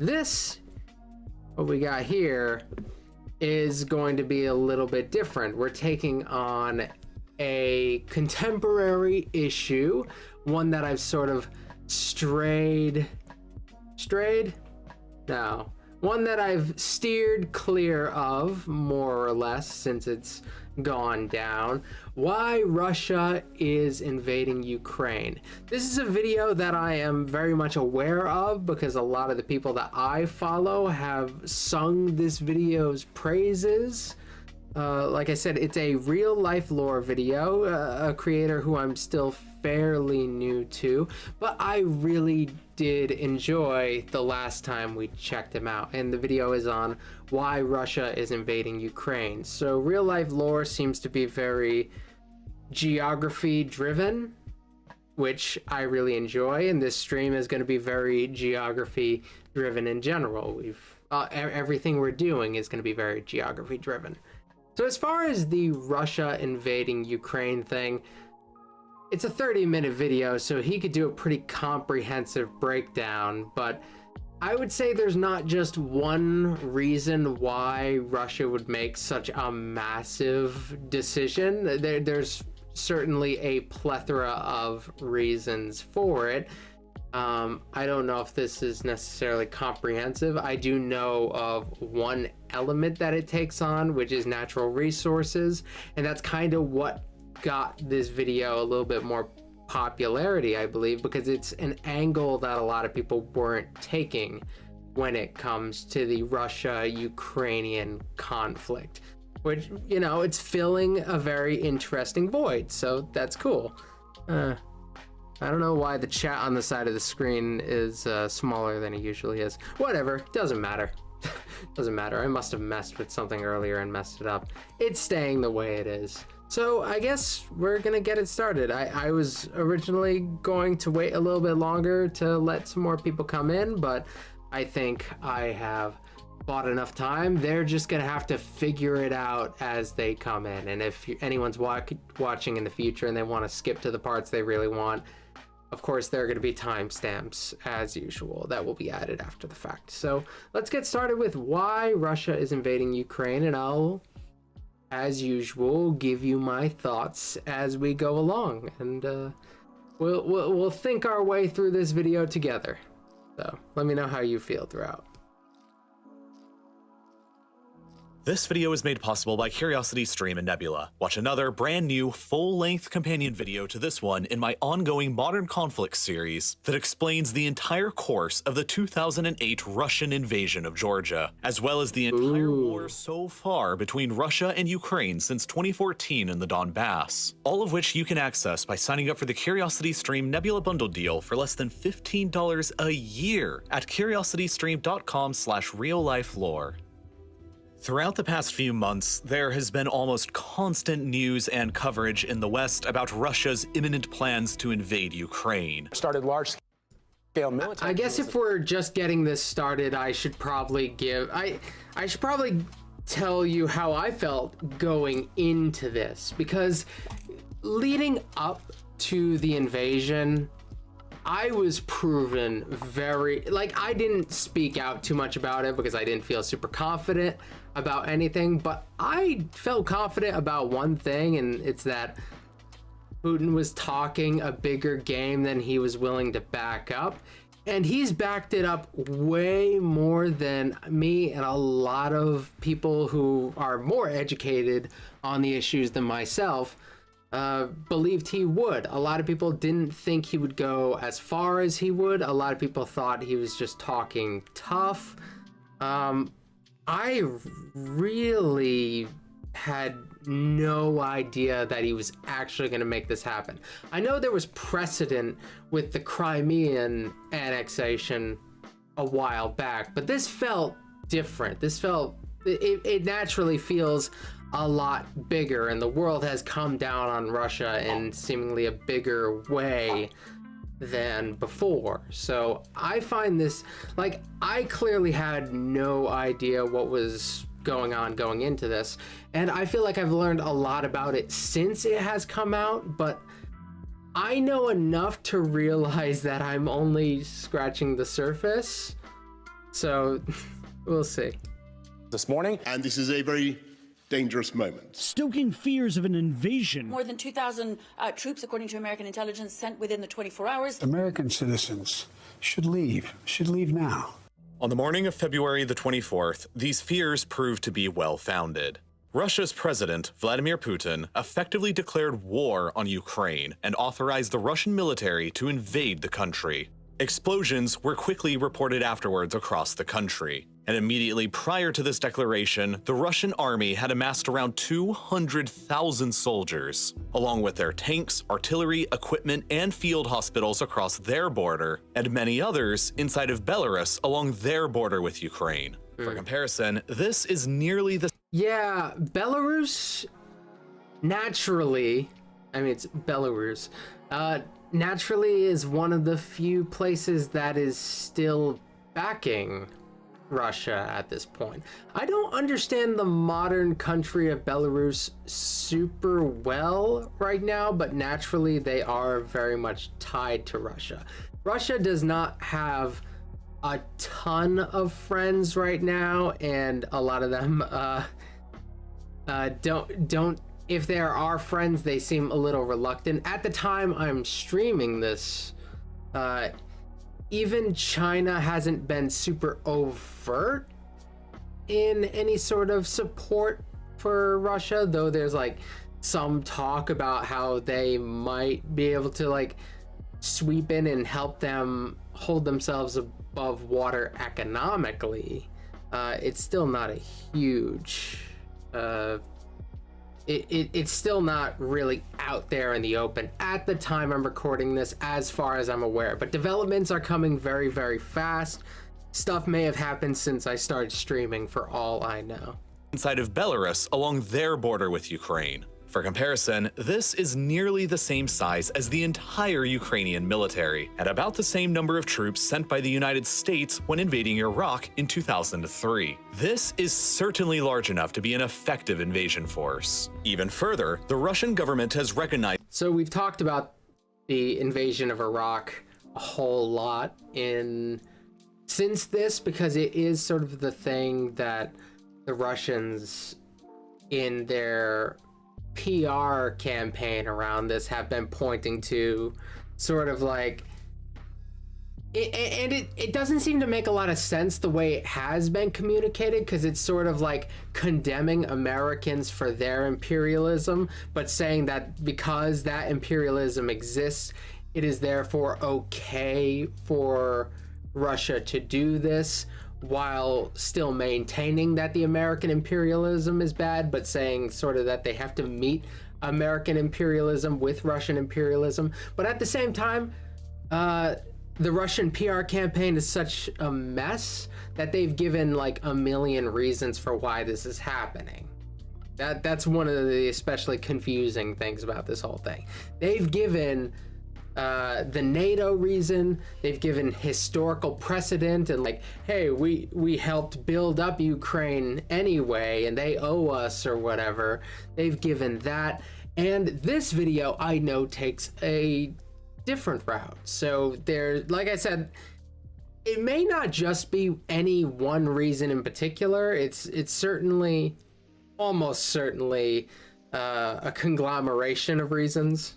This, what we got here, is going to be a little bit different. We're taking on a contemporary issue, one that I've sort of strayed? No. One that I've steered clear of, more or less, since it's gone down. Why Russia is invading Ukraine. This is a video that I am very much aware of because a lot of the people that I follow have sung this video's praises. Like I said, it's a real life lore video, a creator who I'm still fairly new to, but I really did enjoy the last time we checked him out, and the video is on why Russia is invading Ukraine. So real life lore seems to be very geography driven, which I really enjoy, and this stream is going to be very geography driven in general. Everything we're doing is going to be very geography driven. So as far as the Russia invading Ukraine thing, it's a 30-minute video, so he could do a pretty comprehensive breakdown, but I would say there's not just one reason why Russia would make such a massive decision. There's certainly a plethora of reasons for it. I don't know if this is necessarily comprehensive. I do know of one element that it takes on, which is natural resources, and that's kind of what got this video a little bit more popularity, I believe, because it's an angle that a lot of people weren't taking when it comes to the Russia-Ukrainian conflict, which, you know, it's filling a very interesting void, so that's cool. I don't know why the chat on the side of the screen is smaller than it usually is. Whatever, doesn't matter. Doesn't matter. I must have messed with something earlier and messed it up. It's staying the way it is. So I guess we're gonna get it started. I was originally going to wait a little bit longer to let some more people come in, but I think I have bought enough time. They're just gonna have to figure it out as they come in. And if anyone's watching in the future and they want to skip to the parts they really want, of course, there are going to be timestamps, as usual, that will be added after the fact. So let's get started with why Russia is invading Ukraine, and I'll, as usual, give you my thoughts as we go along, and we'll think our way through this video together. So let me know how you feel throughout. This video is made possible by Curiosity Stream and Nebula. Watch another brand new full-length companion video to this one in my ongoing Modern Conflicts series that explains the entire course of the 2008 Russian invasion of Georgia, as well as the entire war so far between Russia and Ukraine since 2014 in the Donbass. All of which you can access by signing up for the Curiosity Stream Nebula bundle deal for less than $15 a year at curiositystream.com/real-life-lore. Throughout the past few months, there has been almost constant news and coverage in the West about Russia's imminent plans to invade Ukraine. Started large-scale military. I guess if we're just getting this started, I should probably tell you how I felt going into this, because leading up to the invasion, I was proven I didn't speak out too much about it because I didn't feel super confident about anything, but I felt confident about one thing, and it's that Putin was talking a bigger game than he was willing to back up, and he's backed it up way more than me and a lot of people who are more educated on the issues than myself believed he would. A lot of people didn't think he would go as far as he would. A lot of people thought he was just talking tough. I really had no idea that he was actually going to make this happen. I know there was precedent with the Crimean annexation a while back, but this felt different. It naturally feels a lot bigger, and the world has come down on Russia in seemingly a bigger way than before. So I find this, I clearly had no idea what was going on going into this, and I feel like I've learned a lot about it since it has come out, but I know enough to realize that I'm only scratching the surface. So we'll see. This morning. And this is a very dangerous moment. Stoking fears of an invasion. More than 2,000 troops, according to American intelligence, sent within the 24 hours. American citizens should leave now. On the morning of February the 24th, these fears proved to be well-founded. Russia's president, Vladimir Putin, effectively declared war on Ukraine and authorized the Russian military to invade the country. Explosions were quickly reported afterwards across the country. And immediately prior to this declaration, the Russian army had amassed around 200,000 soldiers, along with their tanks, artillery, equipment, and field hospitals across their border, and many others inside of Belarus along their border with Ukraine. For comparison, this is nearly the... Yeah, Belarus, naturally, I mean, it's Belarus, naturally is one of the few places that is still backing Russia at this point. I don't understand the modern country of Belarus super well right now, but naturally they are very much tied to Russia. Russia does not have a ton of friends right now, and a lot of them don't if there are friends, they seem a little reluctant. At the time I'm streaming this, even China hasn't been super overt in any sort of support for Russia, though there's like some talk about how they might be able to like sweep in and help them hold themselves above water economically. It's still not a huge it's still not really out there in the open at the time I'm recording this, as far as I'm aware, but developments are coming very, very fast. Stuff may have happened since I started streaming, for all I know. Inside of Belarus along their border with Ukraine. For comparison, this is nearly the same size as the entire Ukrainian military, at about the same number of troops sent by the United States when invading Iraq in 2003. This is certainly large enough to be an effective invasion force. Even further, the Russian government has recognized... So we've talked about the invasion of Iraq a whole lot since this, because it is sort of the thing that the Russians in their PR campaign around this have been pointing to, sort of like it doesn't seem to make a lot of sense the way it has been communicated, because it's sort of like condemning Americans for their imperialism, but saying that because that imperialism exists, it is therefore okay for Russia to do this, while still maintaining that the American imperialism is bad, but saying sort of that they have to meet American imperialism with Russian imperialism. But at the same time, the Russian PR campaign is such a mess that they've given like a million reasons for why this is happening. That's one of the especially confusing things about this whole thing. They've given the NATO reason, they've given historical precedent, and like, hey, we helped build up Ukraine anyway and they owe us or whatever. They've given that, and this video I know takes a different route. So there, like I said, it may not just be any one reason in particular. It's certainly, almost certainly, a conglomeration of reasons.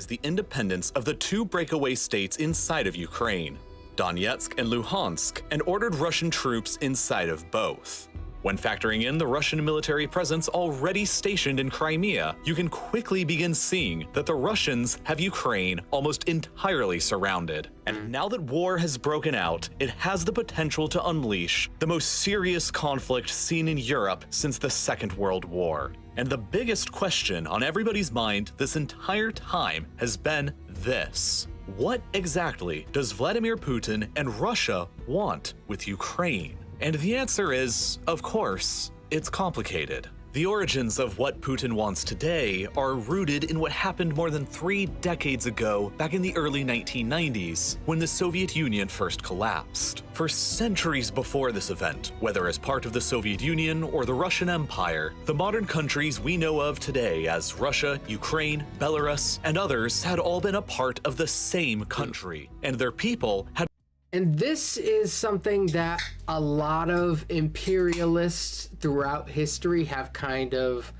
The independence of the two breakaway states inside of Ukraine, Donetsk and Luhansk, and ordered Russian troops inside of both. When factoring in the Russian military presence already stationed in Crimea, you can quickly begin seeing that the Russians have Ukraine almost entirely surrounded. And now that war has broken out, it has the potential to unleash the most serious conflict seen in Europe since the Second World War. And the biggest question on everybody's mind this entire time has been this: what exactly does Vladimir Putin and Russia want with Ukraine? And the answer is, of course, it's complicated. The origins of what Putin wants today are rooted in what happened more than 3 decades ago, back in the early 1990s, when the Soviet Union first collapsed. For centuries before this event, whether as part of the Soviet Union or the Russian Empire, the modern countries we know of today as Russia, Ukraine, Belarus, and others had all been a part of the same country, and their people had... And this is something that a lot of imperialists throughout history have kind of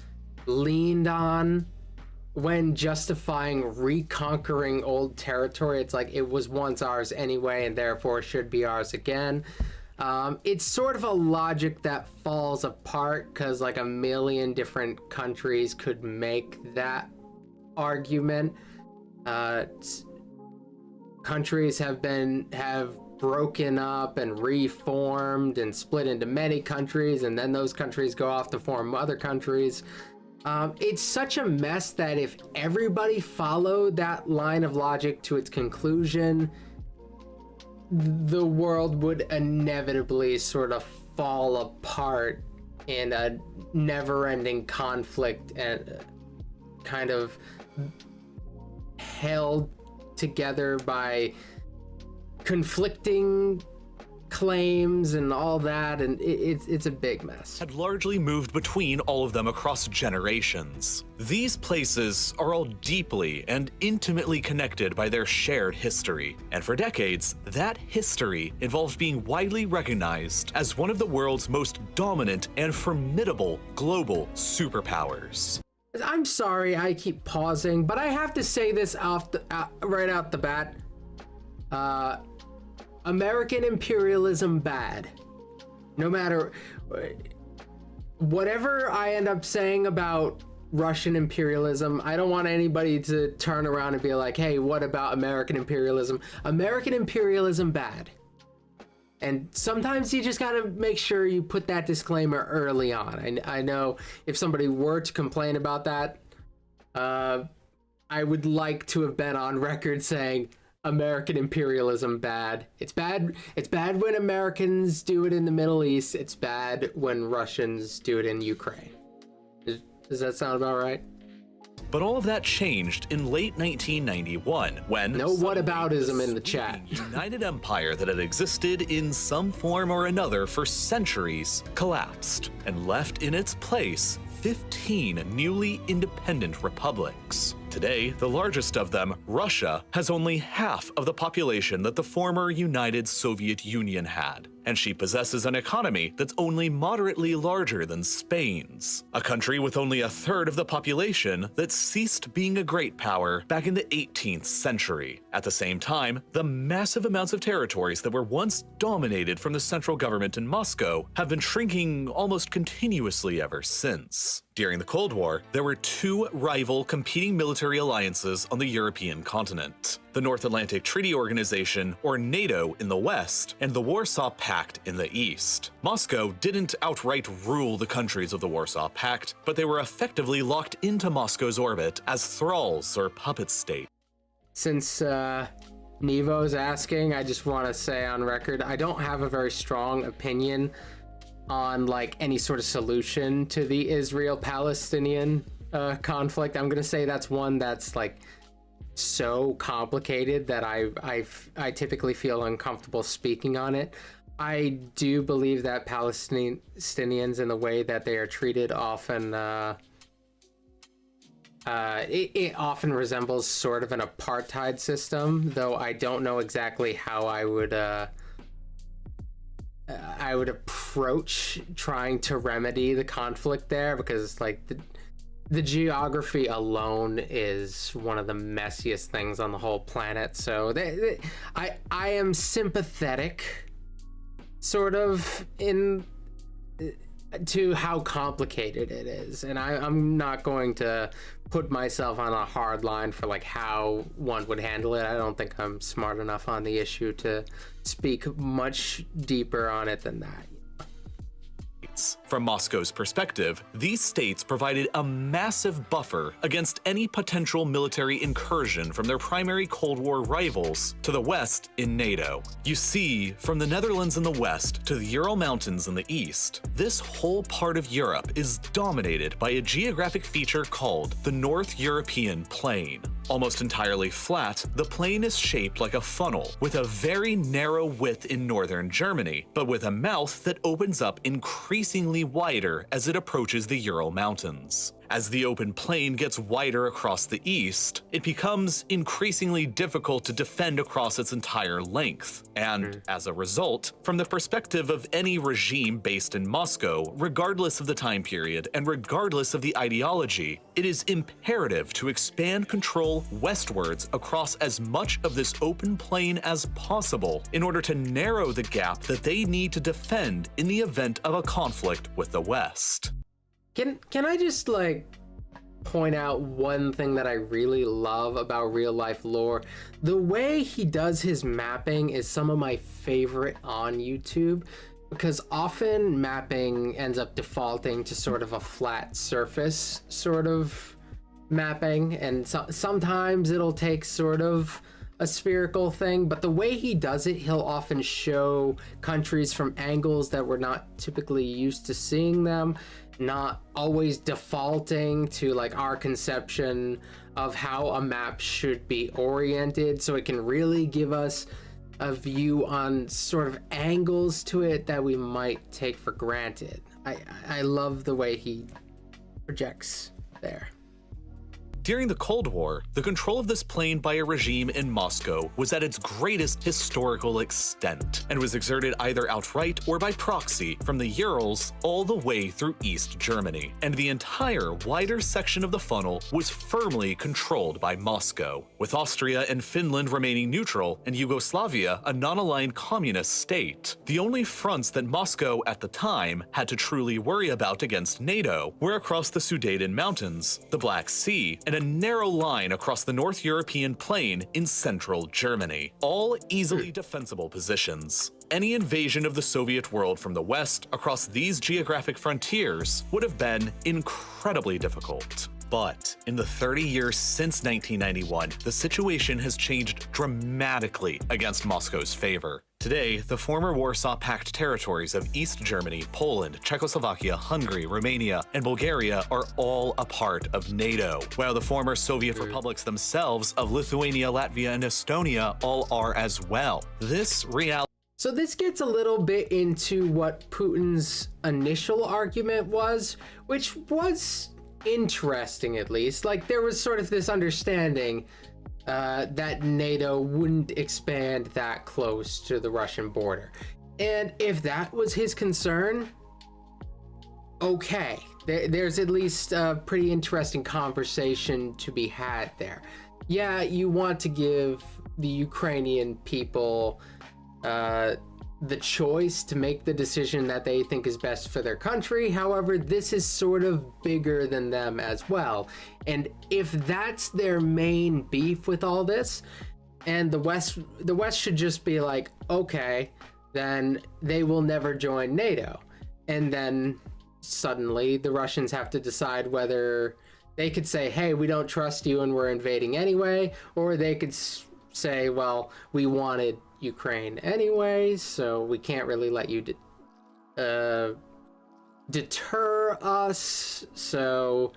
leaned on when justifying reconquering old territory. It's like it was once ours anyway, and therefore should be ours again. It's sort of a logic that falls apart because like a million different countries could make that argument. Countries have broken up and reformed and split into many countries, and then those countries go off to form other countries. It's such a mess that if everybody followed that line of logic to its conclusion, the world would inevitably sort of fall apart in a never-ending conflict and kind of held together by conflicting claims and all that, and it's a big mess. Had largely moved between all of them across generations. These places are all deeply and intimately connected by their shared history, and for decades, that history involved being widely recognized as one of the world's most dominant and formidable global superpowers. I'm sorry I keep pausing, but I have to say this right out the bat. American imperialism bad. No matter whatever I end up saying about Russian imperialism, I don't want anybody to turn around and be like, hey, what about American imperialism? American imperialism bad. And sometimes you just gotta make sure you put that disclaimer early on. I know if somebody were to complain about that, I would like to have been on record saying American imperialism bad. It's bad. It's bad when Americans do it in the Middle East. It's bad when Russians do it in Ukraine. Does that sound about right? But all of that changed in late 1991 when no whataboutism in the chat. United empire that had existed in some form or another for centuries collapsed and left in its place 15 newly independent republics. Today, the largest of them, Russia, has only half of the population that the former United Soviet Union had, and she possesses an economy that's only moderately larger than Spain's, a country with only a third of the population that ceased being a great power back in the 18th century. At the same time, the massive amounts of territories that were once dominated from the central government in Moscow have been shrinking almost continuously ever since. During the Cold War, there were two rival competing military alliances on the European continent: the North Atlantic Treaty Organization, or NATO, in the West, and the Warsaw Pact in the East. Moscow didn't outright rule the countries of the Warsaw Pact, but they were effectively locked into Moscow's orbit as thralls or puppet states. Since Nevo's asking, I just want to say on record, I don't have a very strong opinion on like any sort of solution to the Israel-Palestinian conflict. I'm gonna say that's one that's like so complicated that I typically feel uncomfortable speaking on it. I do believe that Palestinians in the way that they are treated often it often resembles sort of an apartheid system, though I don't know exactly how I would approach trying to remedy the conflict there, because like the geography alone is one of the messiest things on the whole planet. So I am sympathetic sort of to how complicated it is, and I'm not going to put myself on a hard line for like how one would handle it. I don't think I'm smart enough on the issue to speak much deeper on it than that. From Moscow's perspective, these states provided a massive buffer against any potential military incursion from their primary Cold War rivals to the west in NATO. You see, from the Netherlands in the west to the Ural Mountains in the east, this whole part of Europe is dominated by a geographic feature called the North European Plain. Almost entirely flat, the plain is shaped like a funnel, with a very narrow width in northern Germany, but with a mouth that opens up increasingly wider as it approaches the Ural Mountains. As the open plain gets wider across the east, it becomes increasingly difficult to defend across its entire length. And as a result, from the perspective of any regime based in Moscow, regardless of the time period and regardless of the ideology, it is imperative to expand control westwards across as much of this open plain as possible in order to narrow the gap that they need to defend in the event of a conflict with the West. Can I just like point out one thing that I really love about real life lore? The way he does his mapping is some of my favorite on YouTube, because often mapping ends up defaulting to sort of a flat surface sort of mapping, and sometimes it'll take sort of a spherical thing, but the way he does it, he'll often show countries from angles that we're not typically used to seeing them, not always defaulting to like our conception of how a map should be oriented, so it can really give us a view on sort of angles to it that we might take for granted. I love the way he projects there. During the Cold War, the control of this plain by a regime in Moscow was at its greatest historical extent, and was exerted either outright or by proxy from the Urals all the way through East Germany. And the entire wider section of the funnel was firmly controlled by Moscow, with Austria and Finland remaining neutral and Yugoslavia a non-aligned communist state. The only fronts that Moscow at the time had to truly worry about against NATO were across the Sudetan Mountains, the Black Sea, and a narrow line across the North European plain in central Germany, all easily defensible positions. Any invasion of the Soviet world from the west across these geographic frontiers would have been incredibly difficult. But in the 30 years since 1991, the situation has changed dramatically against Moscow's favor. Today, the former Warsaw Pact territories of East Germany, Poland, Czechoslovakia, Hungary, Romania, and Bulgaria are all a part of NATO, while the former Soviet republics themselves of Lithuania, Latvia, and Estonia all are as well. This reality. So this gets a little bit into what Putin's initial argument was, which was interesting, at least. Like, there was sort of this understanding that NATO wouldn't expand that close to the Russian border. And if that was his concern, okay, there's at least a pretty interesting conversation to be had there. Yeah, you want to give the Ukrainian people the choice to make the decision that they think is best for their country. However, this is sort of bigger than them as well. And if that's their main beef with all this, and the West should just be like, okay, then they will never join NATO. And then suddenly the Russians have to decide whether they could say, hey, we don't trust you and we're invading anyway, or they could say, well, we wanted Ukraine anyway, so we can't really let you deter us, so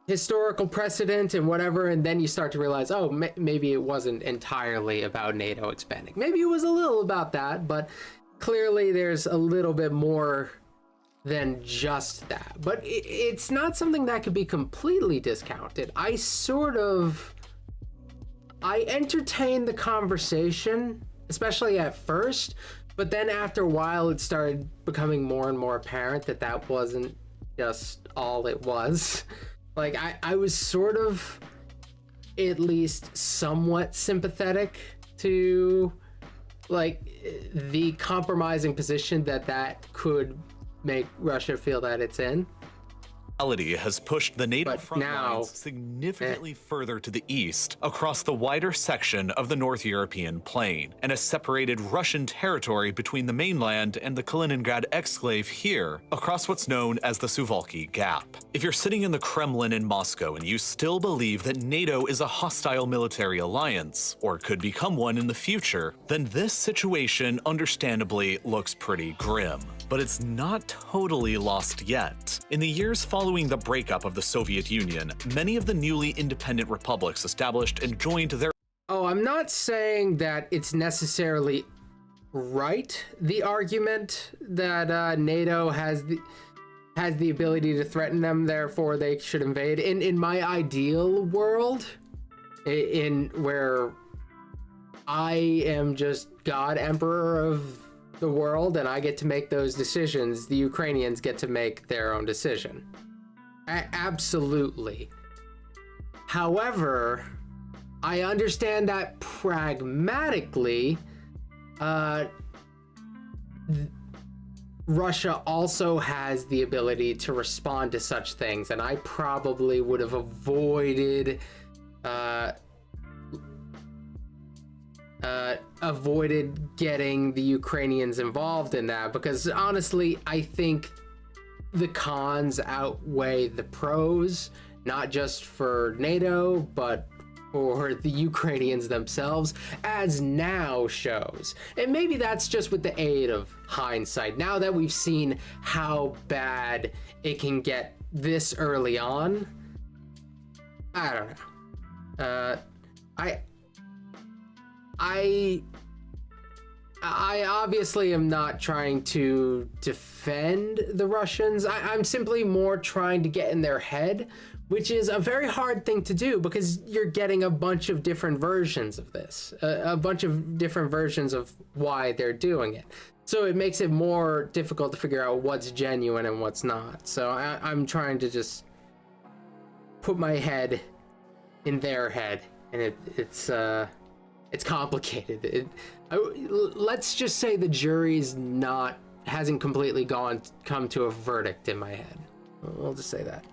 historical precedent and whatever. And then you start to realize, oh, maybe it wasn't entirely about NATO expanding. Maybe it was a little about that, but clearly there's a little bit more than just that. But it's not something that could be completely discounted. I entertained the conversation, especially at first, but then after a while it started becoming more and more apparent that that wasn't just all it was. Like, I was sort of at least somewhat sympathetic to like the compromising position that could make Russia feel that it's in. Has pushed the NATO front lines significantly further to the east across the wider section of the North European plain, and has separated Russian territory between the mainland and the Kaliningrad exclave here across what's known as the Suwalki Gap. If you're sitting in the Kremlin in Moscow and you still believe that NATO is a hostile military alliance, or could become one in the future, then this situation understandably looks pretty grim. But it's not totally lost yet. In the years following the breakup of the Soviet Union, many of the newly independent republics established and joined their... Oh, I'm not saying that it's necessarily right, the argument that NATO has has the ability to threaten them, therefore they should invade. In my ideal world, in where I am just God Emperor of the world and I get to make those decisions, the Ukrainians get to make their own decision. Absolutely. However, I understand that pragmatically, Russia also has the ability to respond to such things, and I probably would have avoided getting the Ukrainians involved in that, because honestly, I think the cons outweigh the pros, not just for NATO, but for the Ukrainians themselves, as now shows. And maybe that's just with the aid of hindsight. Now that we've seen how bad it can get this early on, I don't know. I obviously am not trying to defend the Russians. I'm simply more trying to get in their head, which is a very hard thing to do because you're getting a bunch of different versions of this, a bunch of different versions of why they're doing it. So it makes it more difficult to figure out what's genuine and what's not. So I'm trying to just put my head in their head, and it's complicated. Let's just say the jury's hasn't completely come to a verdict in my head. We'll just say that.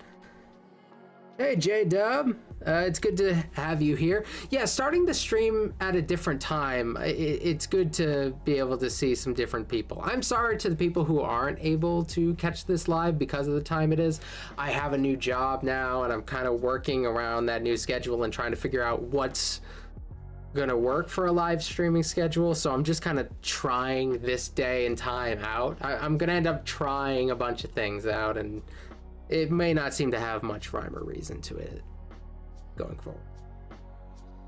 Hey J-Dub, it's good to have you here. Yeah, starting the stream at a different time, it's good to be able to see some different people. I'm sorry to the people who aren't able to catch this live because of the time it is. I have a new job now, and I'm kind of working around that new schedule and trying to figure out what's gonna work for a live streaming schedule. So I'm just kind of trying this day and time out. I'm gonna end up trying a bunch of things out, and it may not seem to have much rhyme or reason to it going forward.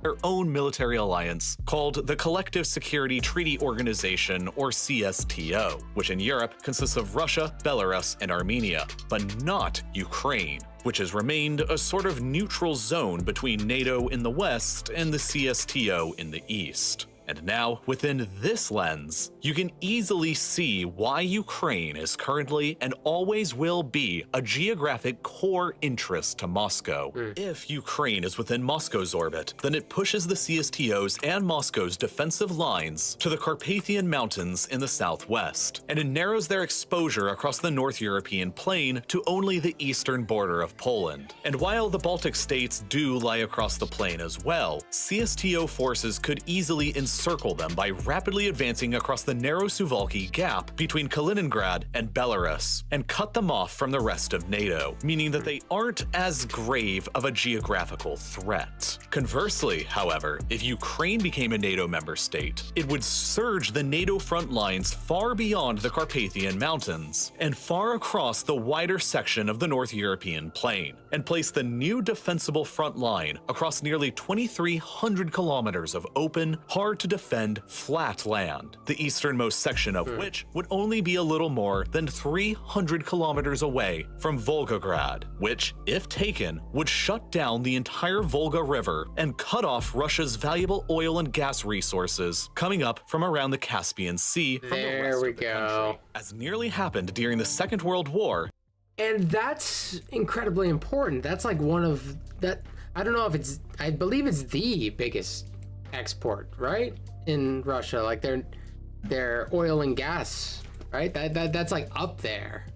Their own military alliance called the Collective Security Treaty Organization, or CSTO, which in Europe consists of Russia, Belarus, and Armenia, but not Ukraine, which has remained a sort of neutral zone between NATO in the west and the CSTO in the east. And now, within this lens, you can easily see why Ukraine is currently and always will be a geographic core interest to Moscow. If Ukraine is within Moscow's orbit, then it pushes the CSTO's and Moscow's defensive lines to the Carpathian Mountains in the southwest, and it narrows their exposure across the North European plain to only the eastern border of Poland. And while the Baltic states do lie across the plain as well, CSTO forces could easily encircle them by rapidly advancing across the narrow Suwalki Gap between Kaliningrad and Belarus, and cut them off from the rest of NATO, meaning that they aren't as grave of a geographical threat. Conversely, however, if Ukraine became a NATO member state, it would surge the NATO front lines far beyond the Carpathian Mountains and far across the wider section of the North European plain, and place the new defensible front line across nearly 2,300 kilometers of open, hard to defend flat land, the easternmost section of which would only be a little more than 300 kilometers away from Volgograd, which, if taken, would shut down the entire Volga River and cut off Russia's valuable oil and gas resources coming up from around the Caspian Sea from the west of the country, as nearly happened during the Second World War. And that's incredibly important. That's like one of that. I don't know if it's, I believe it's the biggest export, right, in Russia. Like their oil and gas, right? That's like up there.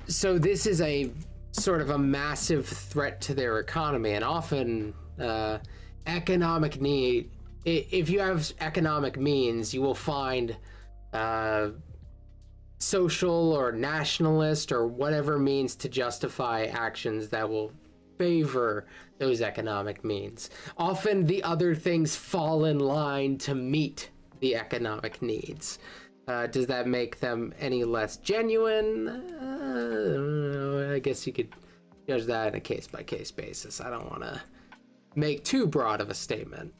So this is a sort of a massive threat to their economy, and often economic need. If you have economic means, you will find social or nationalist or whatever means to justify actions that will favor those economic means. Often the other things fall in line to meet the economic needs. Does that make them any less genuine? I don't know. I guess you could judge that on a case-by-case basis. I don't want to make too broad of a statement.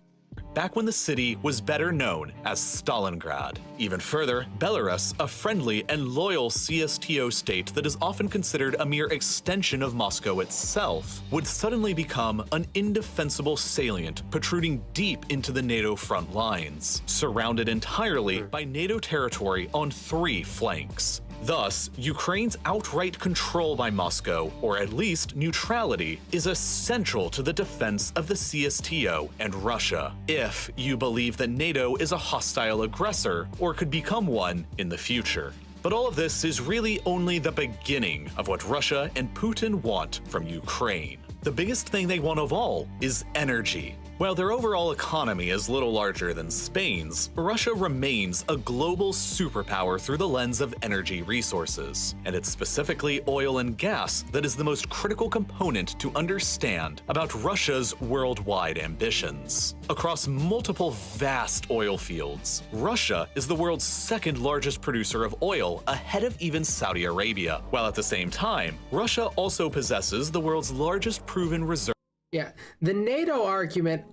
back when the city was better known as Stalingrad. Even further, Belarus, a friendly and loyal CSTO state that is often considered a mere extension of Moscow itself, would suddenly become an indefensible salient protruding deep into the NATO front lines, surrounded entirely by NATO territory on 3 flanks. Thus, Ukraine's outright control by Moscow, or at least neutrality, is essential to the defense of the CSTO and Russia, if you believe that NATO is a hostile aggressor or could become one in the future. But all of this is really only the beginning of what Russia and Putin want from Ukraine. The biggest thing they want of all is energy. While their overall economy is little larger than Spain's, Russia remains a global superpower through the lens of energy resources, and it's specifically oil and gas that is the most critical component to understand about Russia's worldwide ambitions. Across multiple vast oil fields, Russia is the world's 2nd largest producer of oil, ahead of even Saudi Arabia, while at the same time, Russia also possesses the world's largest proven reserve. Yeah, the NATO argument,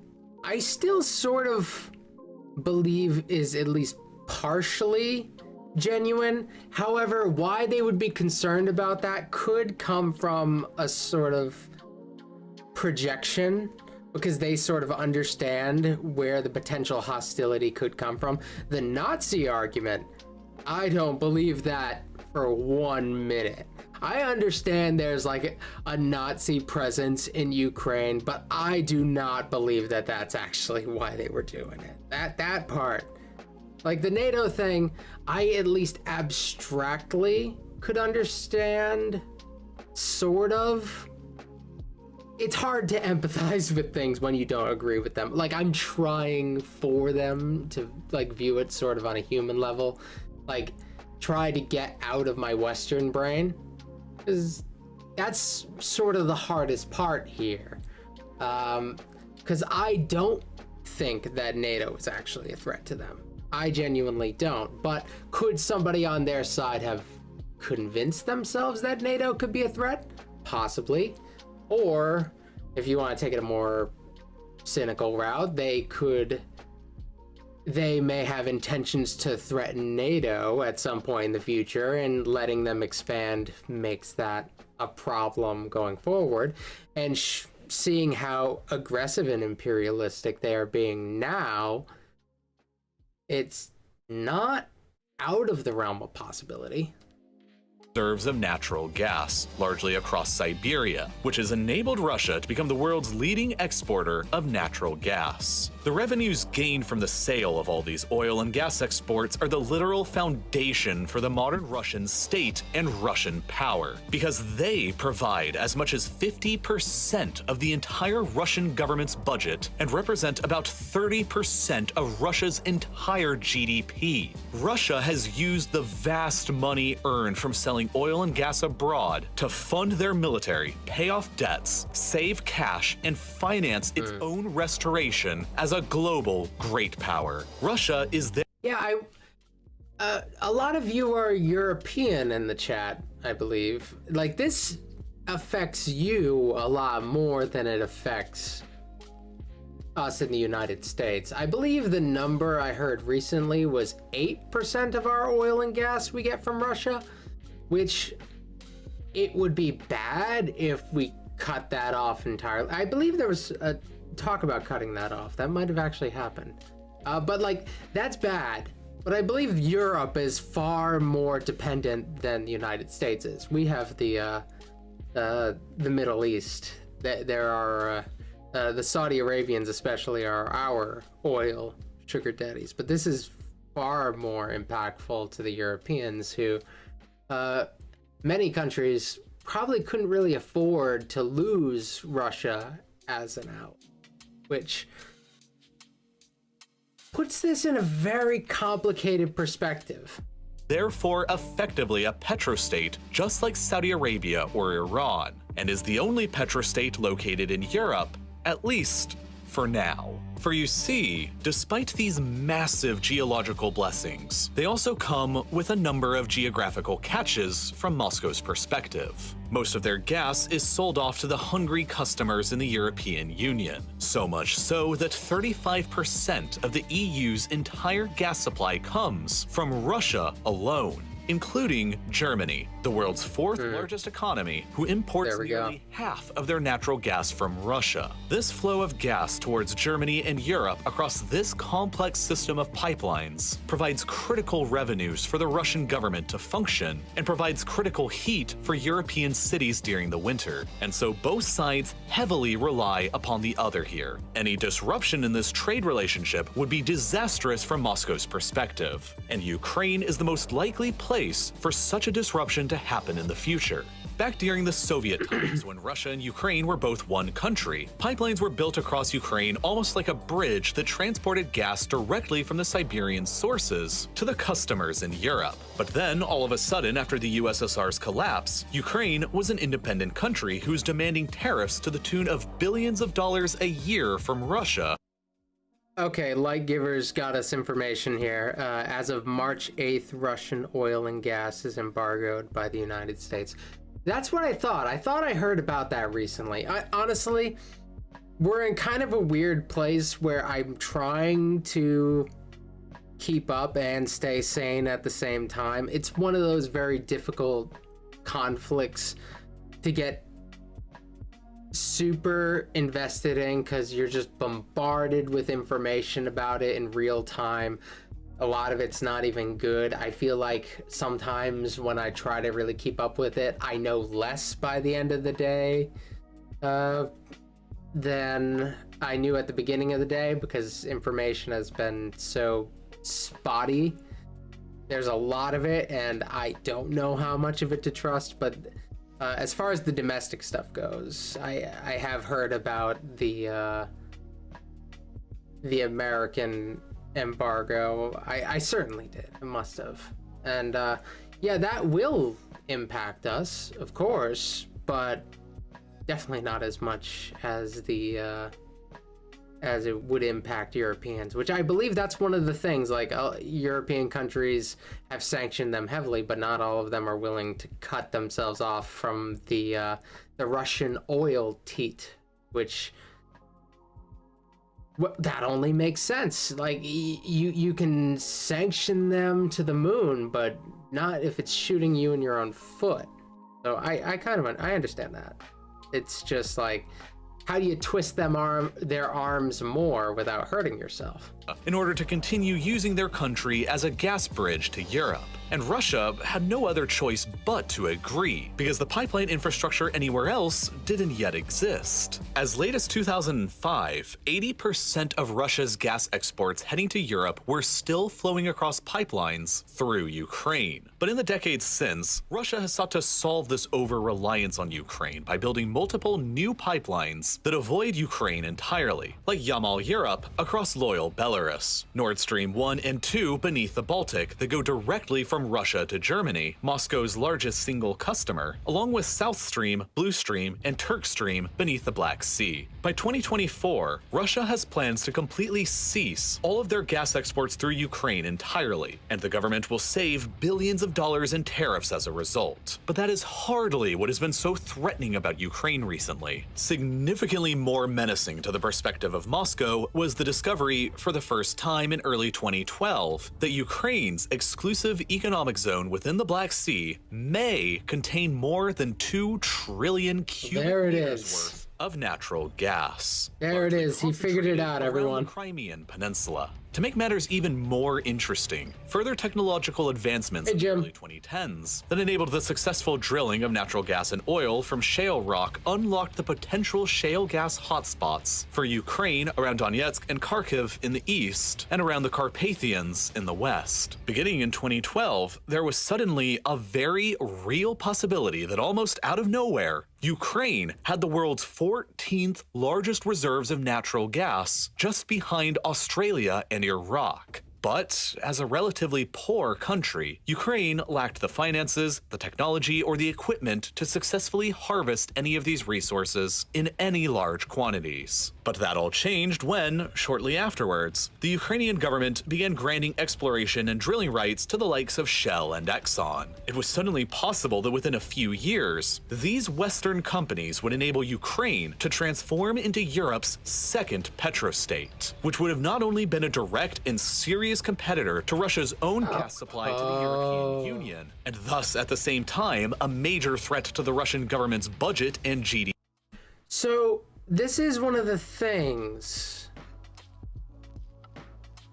I still sort of believe is at least partially genuine. However, why they would be concerned about that could come from a sort of projection, because they sort of understand where the potential hostility could come from. The Nazi argument, I don't believe that for 1 minute. I understand there's like a Nazi presence in Ukraine, but I do not believe that that's actually why they were doing it. That part. Like the NATO thing, I at least abstractly could understand, sort of. It's hard to empathize with things when you don't agree with them. Like I'm trying for them to like view it sort of on a human level. Like try to get out of my Western brain. Because that's sort of the hardest part here. Because I don't think that NATO is actually a threat to them. I genuinely don't. But could somebody on their side have convinced themselves that NATO could be a threat? Possibly. Or, if you want to take it a more cynical route, they may have intentions to threaten NATO at some point in the future, and letting them expand makes that a problem going forward. And seeing how aggressive and imperialistic they are being now, it's not out of the realm of possibility. Reserves of natural gas, largely across Siberia, which has enabled Russia to become the world's leading exporter of natural gas. The revenues gained from the sale of all these oil and gas exports are the literal foundation for the modern Russian state and Russian power, because they provide as much as 50% of the entire Russian government's budget and represent about 30% of Russia's entire GDP. Russia has used the vast money earned from selling oil and gas abroad to fund their military, pay off debts, save cash, and finance its own restoration as a global great power. Russia is there. Yeah, a lot of you are European in the chat, I believe. Like, this affects you a lot more than it affects us in the United States. I believe the number I heard recently was 8% of our oil and gas we get from Russia, which it would be bad if we cut that off entirely. I believe there was a talk about cutting that off. That might have actually happened. But like, that's bad. But I believe Europe is far more dependent than the United States is. We have the Middle East. There are the Saudi Arabians especially are our oil sugar daddies. But this is far more impactful to the Europeans, who many countries probably couldn't really afford to lose Russia as an out, which puts this in a very complicated perspective. Therefore effectively a petrostate just like Saudi Arabia or Iran, and is the only petrostate located in Europe, at least for now. For you see, despite these massive geological blessings, they also come with a number of geographical catches from Moscow's perspective. Most of their gas is sold off to the hungry customers in the European Union, so much so that 35% of the EU's entire gas supply comes from Russia alone, including Germany, the world's fourth largest economy, who imports nearly half of their natural gas from Russia. This flow of gas towards Germany and Europe across this complex system of pipelines provides critical revenues for the Russian government to function and provides critical heat for European cities during the winter. And so both sides heavily rely upon the other here. Any disruption in this trade relationship would be disastrous from Moscow's perspective, and Ukraine is the most likely place for such a disruption to happen in the future. Back during the Soviet times, when Russia and Ukraine were both one country, pipelines were built across Ukraine almost like a bridge that transported gas directly from the Siberian sources to the customers in Europe. But then, all of a sudden, after the USSR's collapse, Ukraine was an independent country who's demanding tariffs to the tune of billions of dollars a year from Russia. Okay, Light Givers got us information here. As of March 8th, Russian oil and gas is embargoed by the United States. That's what I thought. I thought I heard about that recently. Honestly, we're in kind of a weird place where I'm trying to keep up and stay sane at the same time. It's one of those very difficult conflicts to get super invested in because you're just bombarded with information about it in real time. A lot of it's not even good. I feel like sometimes when I try to really keep up with it, I know less by the end of the day than I knew at the beginning of the day because information has been so spotty. There's a lot of it and I don't know how much of it to trust, but as far as the domestic stuff goes, I have heard about the American embargo. I certainly did. I must have. And yeah, that will impact us, of course, but definitely not as much as as it would impact Europeans, which I believe that's one of the things, like European countries have sanctioned them heavily, but not all of them are willing to cut themselves off from the Russian oil teat, which that only makes sense. Like you can sanction them to the moon, but not if it's shooting you in your own foot. So I understand that. It's just like, how do you twist their arms more without hurting yourself? In order to continue using their country as a gas bridge to Europe. And Russia had no other choice but to agree, because the pipeline infrastructure anywhere else didn't yet exist. As late as 2005, 80% of Russia's gas exports heading to Europe were still flowing across pipelines through Ukraine. But in the decades since, Russia has sought to solve this over-reliance on Ukraine by building multiple new pipelines that avoid Ukraine entirely, like Yamal Europe across loyal Belarus, Nord Stream 1 and 2 beneath the Baltic that go directly from Russia to Germany, Moscow's largest single customer, along with South Stream, Blue Stream, and Turk Stream beneath the Black Sea. By 2024, Russia has plans to completely cease all of their gas exports through Ukraine entirely, and the government will save billions of dollars in tariffs as a result. But that is hardly what has been so threatening about Ukraine recently. Significantly more menacing to the perspective of Moscow was the discovery, for the first time in early 2012, that Ukraine's exclusive economic zone within the Black Sea may contain more than 2 trillion cubic meters worth of natural gas. There it is. He figured it out, everyone. The Crimean Peninsula. To make matters even more interesting, further technological advancements in the early 2010s that enabled the successful drilling of natural gas and oil from shale rock unlocked the potential shale gas hotspots for Ukraine around Donetsk and Kharkiv in the east and around the Carpathians in the west. Beginning in 2012, there was suddenly a very real possibility that almost out of nowhere, Ukraine had the world's 14th largest reserves of natural gas, just behind Australia and Iraq. But as a relatively poor country, Ukraine lacked the finances, the technology, or the equipment to successfully harvest any of these resources in any large quantities. But that all changed when, shortly afterwards, the Ukrainian government began granting exploration and drilling rights to the likes of Shell and Exxon. It was suddenly possible that within a few years, these Western companies would enable Ukraine to transform into Europe's second petrostate, which would have not only been a direct and serious competitor to Russia's own gas supply to the European Union, and thus at the same time a major threat to the Russian government's budget and GDP. So this is one of the things.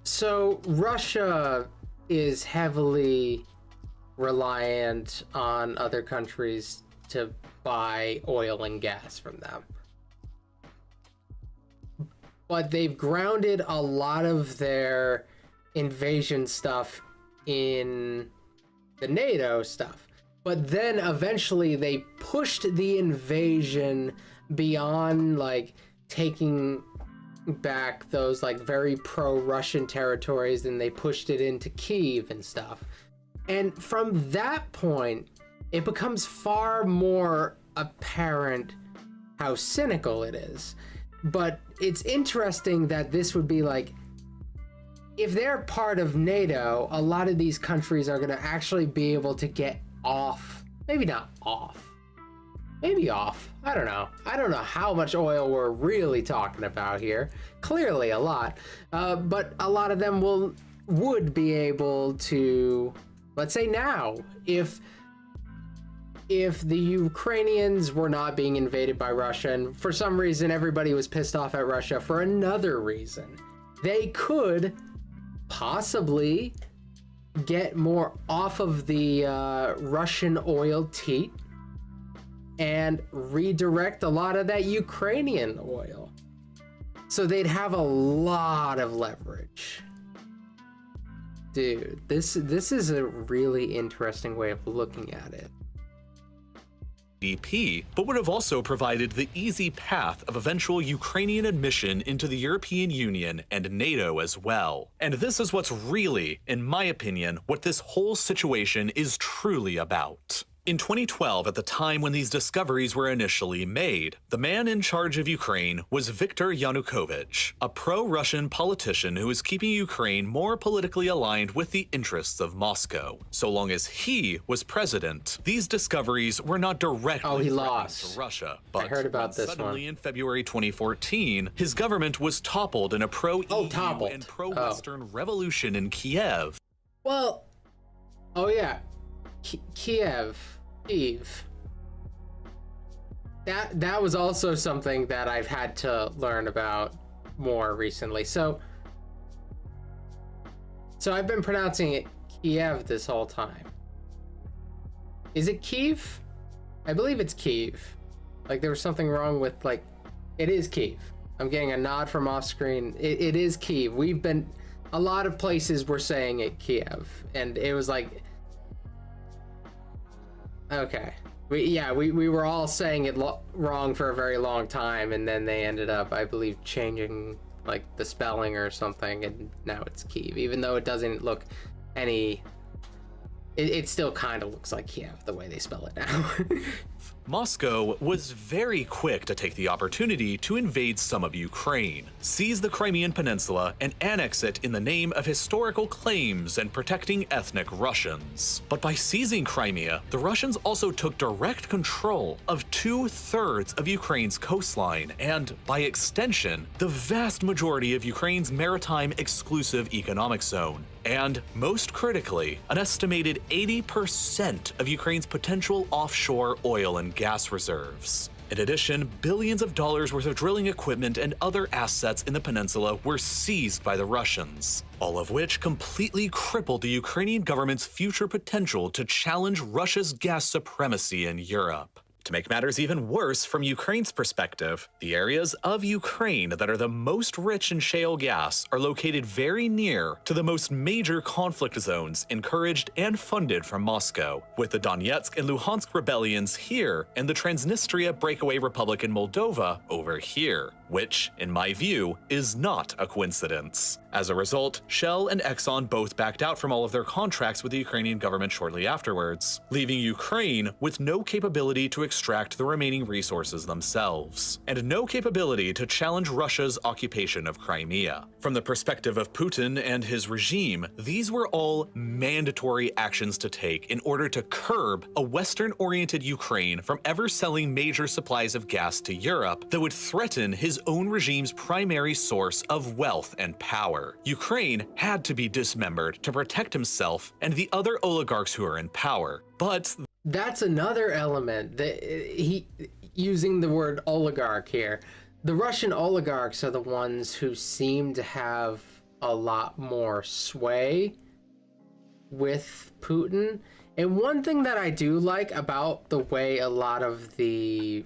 So Russia is heavily reliant on other countries to buy oil and gas from them. But they've grounded a lot of their invasion stuff in the NATO stuff. But then eventually they pushed the invasion beyond like taking back those like very pro-Russian territories, and they pushed it into Kyiv and stuff. And from that point, it becomes far more apparent how cynical it is. But it's interesting that this would be like, if they're part of NATO, a lot of these countries are going to actually be able to get off. Maybe not off. Maybe off. I don't know. I don't know how much oil we're really talking about here. Clearly a lot. But a lot of them would be able to, let's say now, if the Ukrainians were not being invaded by Russia, and for some reason everybody was pissed off at Russia for another reason, they could possibly get more off of the Russian oil teat and redirect a lot of that Ukrainian oil. So they'd have a lot of leverage. Dude, this is a really interesting way of looking at it. But would have also provided the easy path of eventual Ukrainian admission into the European Union and NATO as well. And this is what's really, in my opinion, what this whole situation is truly about. In 2012, at the time when these discoveries were initially made, the man in charge of Ukraine was Viktor Yanukovych, a pro-Russian politician who was keeping Ukraine more politically aligned with the interests of Moscow. So long as he was president, these discoveries were not directly he threatening lost. to Russia. But I heard about this suddenly one. in February 2014, his government was toppled in a pro-EU toppled. and pro-Western revolution in Kiev. Well, oh yeah, Kyiv. That was also something that I've had to learn about more recently. So I've been pronouncing it Kiev this whole time. Is it Kyiv? I believe it's Kyiv. Like there was something wrong with like, it is Kyiv. I'm getting a nod from off screen. It is Kyiv. We've been, a lot of places were saying it Kiev, and it was like, okay. We were all saying it wrong for a very long time, and then they ended up, I believe, changing like the spelling or something, and now it's Kyiv, even though it doesn't look any. It still kind of looks like Kiev the way they spell it now. Moscow was very quick to take the opportunity to invade some of Ukraine, seize the Crimean Peninsula, and annex it in the name of historical claims and protecting ethnic Russians. But by seizing Crimea, the Russians also took direct control of 2/3 of Ukraine's coastline and, by extension, the vast majority of Ukraine's maritime exclusive economic zone. And, most critically, an estimated 80% of Ukraine's potential offshore oil and gas reserves. In addition, billions of dollars worth of drilling equipment and other assets in the peninsula were seized by the Russians, all of which completely crippled the Ukrainian government's future potential to challenge Russia's gas supremacy in Europe. To make matters even worse from Ukraine's perspective, the areas of Ukraine that are the most rich in shale gas are located very near to the most major conflict zones encouraged and funded from Moscow, with the Donetsk and Luhansk rebellions here and the Transnistria breakaway republic in Moldova over here. which, in my view, is not a coincidence. As a result, Shell and Exxon both backed out from all of their contracts with the Ukrainian government shortly afterwards, leaving Ukraine with no capability to extract the remaining resources themselves, and no capability to challenge Russia's occupation of Crimea. From the perspective of Putin and his regime, these were all mandatory actions to take in order to curb a Western-oriented Ukraine from ever selling major supplies of gas to Europe that would threaten his own regime's primary source of wealth and power. Ukraine had to be dismembered to protect himself and the other oligarchs who are in power. But that's another element that using the word oligarch here. The Russian oligarchs are the ones who seem to have a lot more sway with Putin. And one thing that I do like about the way a lot of the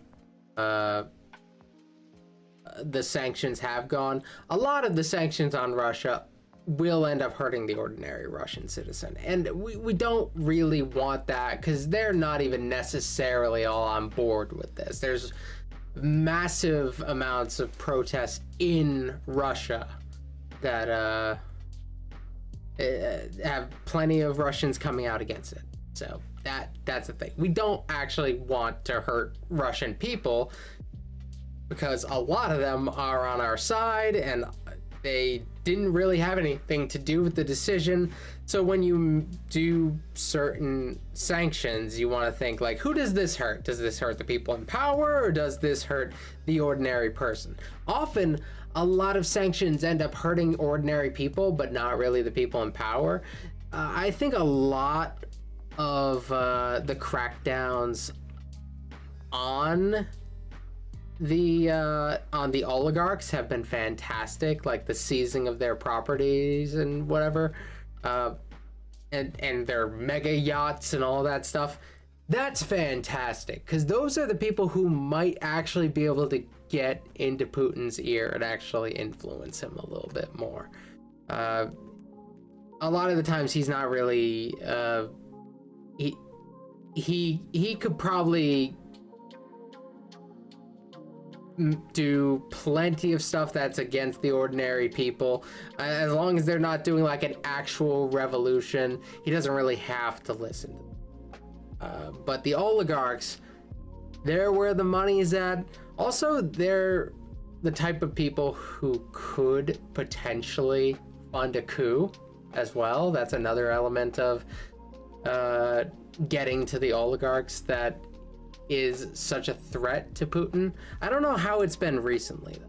sanctions have gone, a lot of the sanctions on Russia will end up hurting the ordinary Russian citizen. And we don't really want that, because they're not even necessarily all on board with this. There's massive amounts of protest in Russia that have plenty of Russians coming out against it. So that's the thing. We don't actually want to hurt Russian people, because a lot of them are on our side and they didn't really have anything to do with the decision. So when you do certain sanctions, you want to think like, who does this hurt? Does this hurt the people in power, or does this hurt the ordinary person? Often a lot of sanctions end up hurting ordinary people, but not really the people in power. I think a lot of the crackdowns on the oligarchs have been fantastic, like the seizing of their properties and whatever, and their mega yachts and all that stuff. That's fantastic, because those are the people who might actually be able to get into Putin's ear and actually influence him a little bit more. A lot of the times he's not really he could probably do plenty of stuff that's against the ordinary people, as long as they're not doing like an actual revolution. He doesn't really have to listen to them. But the oligarchs, they're where the money is at. Also, they're the type of people who could potentially fund a coup as well. That's another element of getting to the oligarchs that is such a threat to Putin. I don't know how it's been recently, though.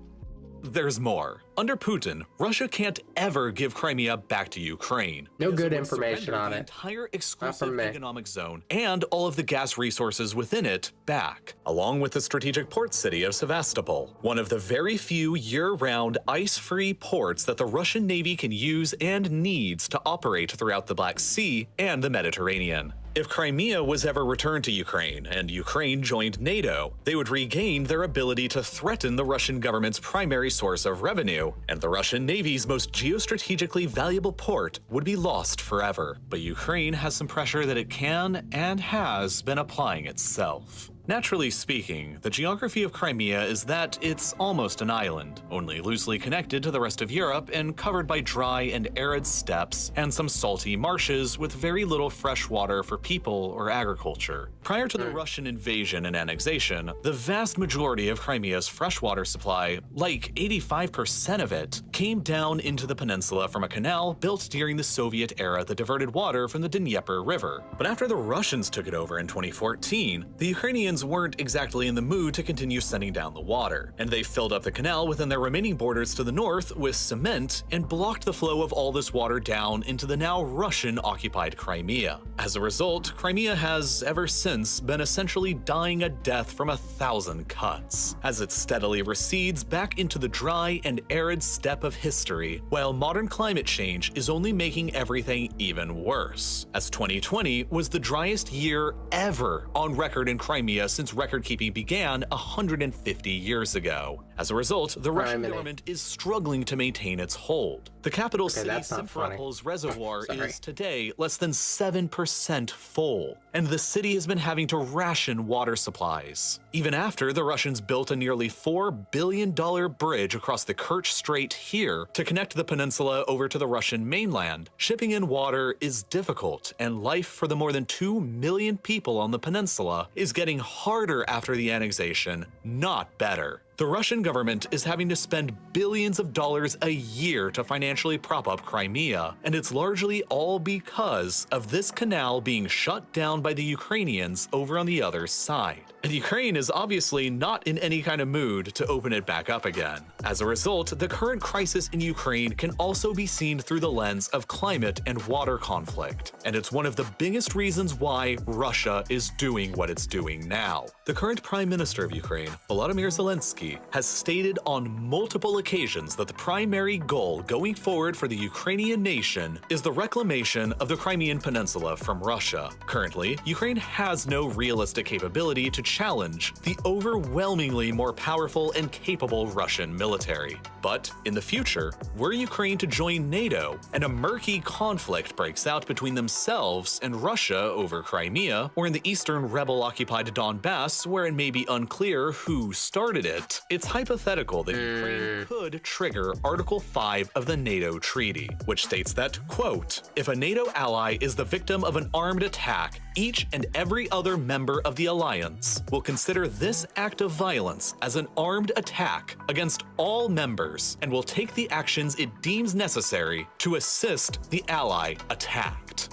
There's more. Under Putin, Russia can't ever give Crimea back to Ukraine. No because good it would information surrender on the it. entire Not exclusive from me. economic zone and all of the gas resources within it back, along with the strategic port city of Sevastopol, one of the very few year-round ice-free ports that the Russian Navy can use and needs to operate throughout the Black Sea and the Mediterranean. If Crimea was ever returned to Ukraine and Ukraine joined NATO, they would regain their ability to threaten the Russian government's primary source of revenue, and the Russian Navy's most geostrategically valuable port would be lost forever. But Ukraine has some pressure that it can and has been applying itself. Naturally speaking, the geography of Crimea is that it's almost an island, only loosely connected to the rest of Europe and covered by dry and arid steppes and some salty marshes with very little fresh water for people or agriculture. Prior to the Russian invasion and annexation, the vast majority of Crimea's freshwater supply, like 85% of it, came down into the peninsula from a canal built during the Soviet era that diverted water from the Dnieper River. But after the Russians took it over in 2014, the Ukrainians weren't exactly in the mood to continue sending down the water, and they filled up the canal within their remaining borders to the north with cement and blocked the flow of all this water down into the now Russian-occupied Crimea. As a result, Crimea has ever since been essentially dying a death from 1,000 cuts, as it steadily recedes back into the dry and arid steppe of history, while modern climate change is only making everything even worse, as 2020 was the driest year ever on record in Crimea Crimea since record-keeping began 150 years ago. As a result, the Russian government is struggling to maintain its hold. The capital city Simferopol's reservoir is today less than 7% full, and the city has been having to ration water supplies. Even after the Russians built a nearly $4 billion bridge across the Kerch Strait here to connect the peninsula over to the Russian mainland, shipping in water is difficult, and life for the more than 2 million people on the peninsula is getting harder after the annexation, not better. The Russian government is having to spend billions of dollars a year to financially prop up Crimea, and it's largely all because of this canal being shut down by the Ukrainians over on the other side. And Ukraine is obviously not in any kind of mood to open it back up again. As a result, the current crisis in Ukraine can also be seen through the lens of climate and water conflict, and it's one of the biggest reasons why Russia is doing what it's doing now. The current Prime Minister of Ukraine, Volodymyr Zelensky, has stated on multiple occasions that the primary goal going forward for the Ukrainian nation is the reclamation of the Crimean Peninsula from Russia. Currently, Ukraine has no realistic capability to challenge the overwhelmingly more powerful and capable Russian military. But in the future, were Ukraine to join NATO and a murky conflict breaks out between themselves and Russia over Crimea, or in the eastern rebel-occupied Donbass where it may be unclear who started it, it's hypothetical that Ukraine could trigger Article 5 of the NATO treaty, which states that, quote, if a NATO ally is the victim of an armed attack, each and every other member of the alliance will consider this act of violence as an armed attack against all members and will take the actions it deems necessary to assist the ally attacked.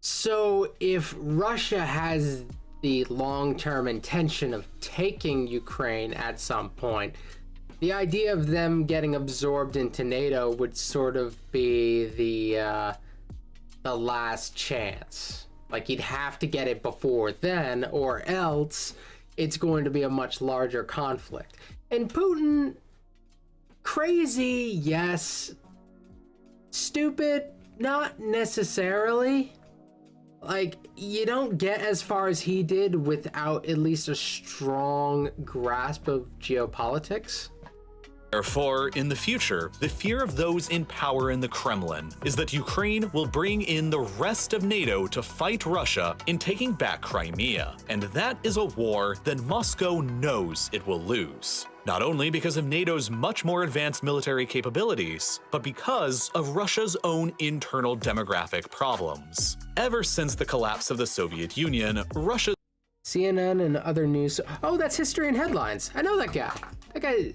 So if Russia has the long-term intention of taking Ukraine at some point, the idea of them getting absorbed into NATO would sort of be the last chance. Like, you'd have to get it before then, or else it's going to be a much larger conflict. And Putin, crazy, yes. Stupid, not necessarily. Like, you don't get as far as he did without at least a strong grasp of geopolitics. Therefore, in the future, the fear of those in power in the Kremlin is that Ukraine will bring in the rest of NATO to fight Russia in taking back Crimea, and that is a war that Moscow knows it will lose. Not only because of NATO's much more advanced military capabilities, but because of Russia's own internal demographic problems. Ever since the collapse of the Soviet Union, Russia... CNN and other news... Oh, that's History and Headlines. I know that guy. That guy...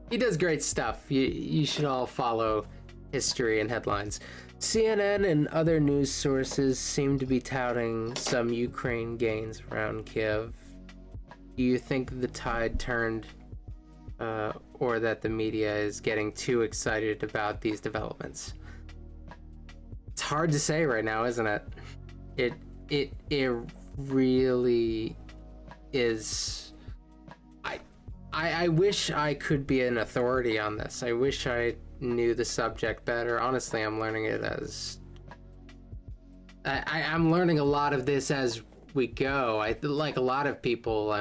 He does great stuff. You should all follow History and Headlines. CNN and other news sources seem to be touting some Ukraine gains around Kiev. Do you think the tide turned, or that the media is getting too excited about these developments? It's hard to say right now, isn't it? It really is. I wish I could be an authority on this. I wish I knew the subject better. Honestly, I'm learning it as... I'm learning a lot of this as we go. Like a lot of people,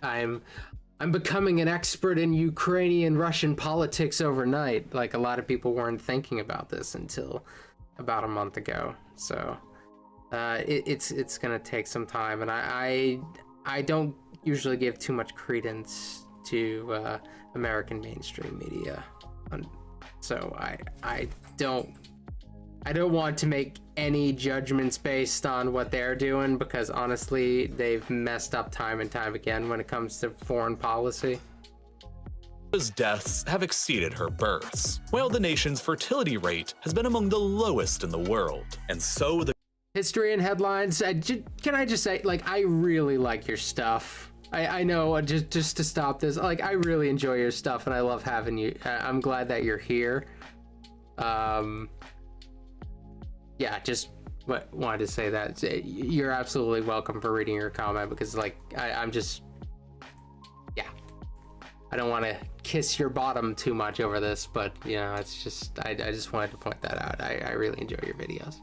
I'm becoming an expert in Ukrainian Russian politics overnight. Like, a lot of people weren't thinking about this until about a month ago. So it's gonna take some time, and I don't usually give too much credence to American mainstream media, so I don't want to make any judgments based on what they're doing, because honestly they've messed up time and time again when it comes to foreign policy. Russia's deaths have exceeded her births, while the nation's fertility rate has been among the lowest in the world, and so the History and Headlines, can I just say, like, I really like your stuff. I know, just to stop this, like, I really enjoy your stuff, and I love having you. I'm glad that you're here. Yeah, just wanted to say that. You're absolutely welcome for reading your comment, because, like, I'm just... Yeah. I don't want to kiss your bottom too much over this, but, you know, it's just... I just wanted to point that out. I really enjoy your videos.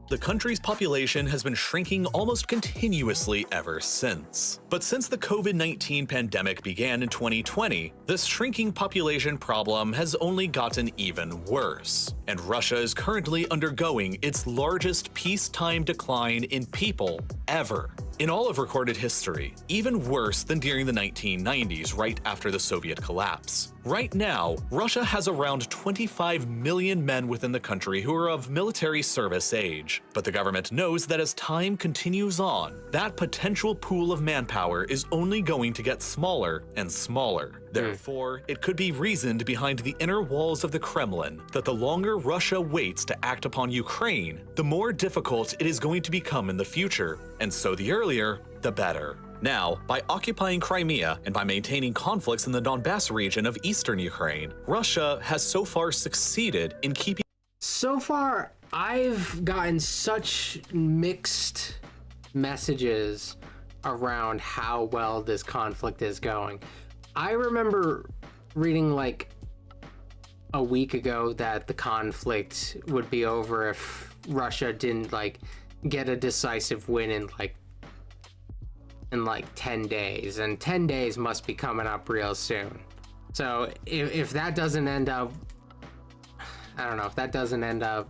The country's population has been shrinking almost continuously ever since. But since the COVID-19 pandemic began in 2020, this shrinking population problem has only gotten even worse, and Russia is currently undergoing its largest peacetime decline in people ever. In all of recorded history, even worse than during the 1990s right after the Soviet collapse. Right now, Russia has around 25 million men within the country who are of military service age. But the government knows that as time continues on, that potential pool of manpower is only going to get smaller and smaller. Therefore, it could be reasoned behind the inner walls of the Kremlin that the longer Russia waits to act upon Ukraine, the more difficult it is going to become in the future, and so the earlier, the better. Now, by occupying Crimea and by maintaining conflicts in the Donbass region of eastern Ukraine, Russia has so far succeeded in keeping. So far, I've gotten such mixed messages around how well this conflict is going. I remember reading like a week ago that the conflict would be over if Russia didn't like get a decisive win in like 10 days, and 10 days must be coming up real soon. So if that doesn't end up, I don't know, if that doesn't end up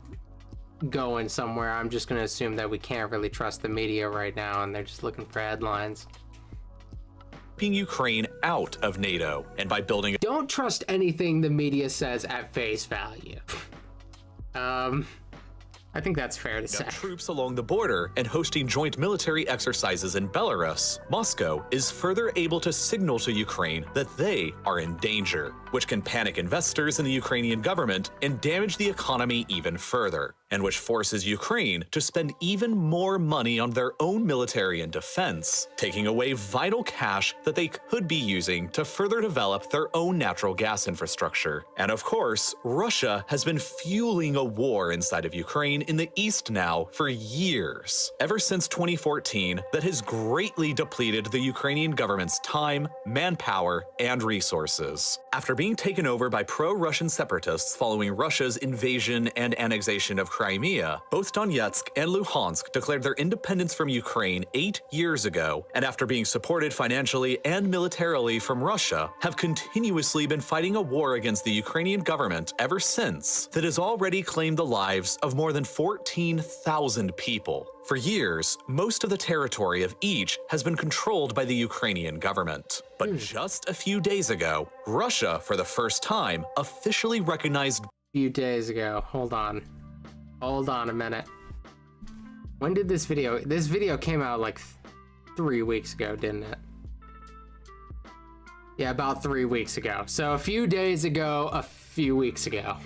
going somewhere, I'm just going to assume that we can't really trust the media right now and they're just looking for headlines. Ukraine out of NATO, and by building. Don't trust anything the media says at face value. I think that's fair to say. Troops along the border and hosting joint military exercises in Belarus, Moscow is further able to signal to Ukraine that they are in danger, which can panic investors in the Ukrainian government and damage the economy even further, and which forces Ukraine to spend even more money on their own military and defense, taking away vital cash that they could be using to further develop their own natural gas infrastructure. And of course, Russia has been fueling a war inside of Ukraine in the east now for years, ever since 2014, that has greatly depleted the Ukrainian government's time, manpower, and resources. After being taken over by pro-Russian separatists following Russia's invasion and annexation of Crimea, both Donetsk and Luhansk declared their independence from Ukraine 8 years ago, and after being supported financially and militarily from Russia, have continuously been fighting a war against the Ukrainian government ever since that has already claimed the lives of more than 14,000 people. For years, most of the territory of each has been controlled by the Ukrainian government. But just a few days ago, Russia, for the first time, officially recognized. Few days ago. Hold on a minute. When did this video came out like 3 weeks ago, didn't it? Yeah, about 3 weeks ago. So a few days ago, a few weeks ago.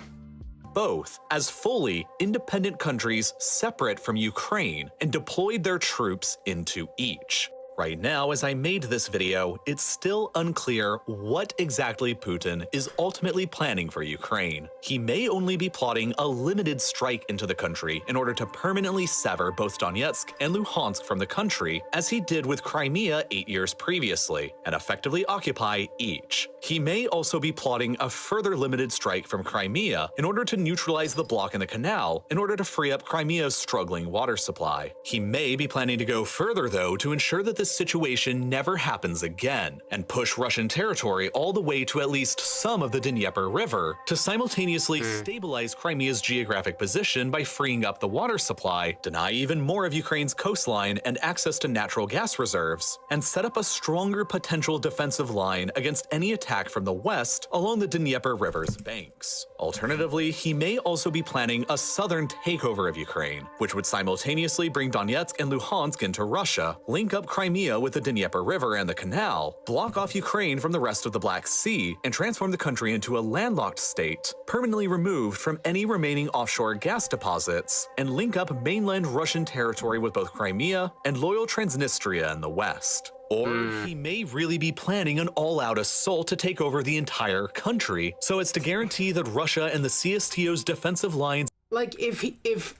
Both as fully independent countries separate from Ukraine and deployed their troops into each. Right now, as I made this video, it's still unclear what exactly Putin is ultimately planning for Ukraine. He may only be plotting a limited strike into the country in order to permanently sever both Donetsk and Luhansk from the country, as he did with Crimea 8 years previously, and effectively occupy each. He may also be plotting a further limited strike from Crimea in order to neutralize the block in the canal in order to free up Crimea's struggling water supply. He may be planning to go further, though, to ensure that this situation never happens again, and push Russian territory all the way to at least some of the Dnieper River to simultaneously stabilize Crimea's geographic position by freeing up the water supply, deny even more of Ukraine's coastline and access to natural gas reserves, and set up a stronger potential defensive line against any attack from the west along the Dnieper River's banks. Alternatively, he may also be planning a southern takeover of Ukraine, which would simultaneously bring Donetsk and Luhansk into Russia, link up Crimea with the Dnieper River and the canal, block off Ukraine from the rest of the Black Sea, and transform the country into a landlocked state, permanently removed from any remaining offshore gas deposits, and link up mainland Russian territory with both Crimea and loyal Transnistria in the west. Or he may really be planning an all-out assault to take over the entire country, so as to guarantee that Russia and the CSTO's defensive lines. Like, if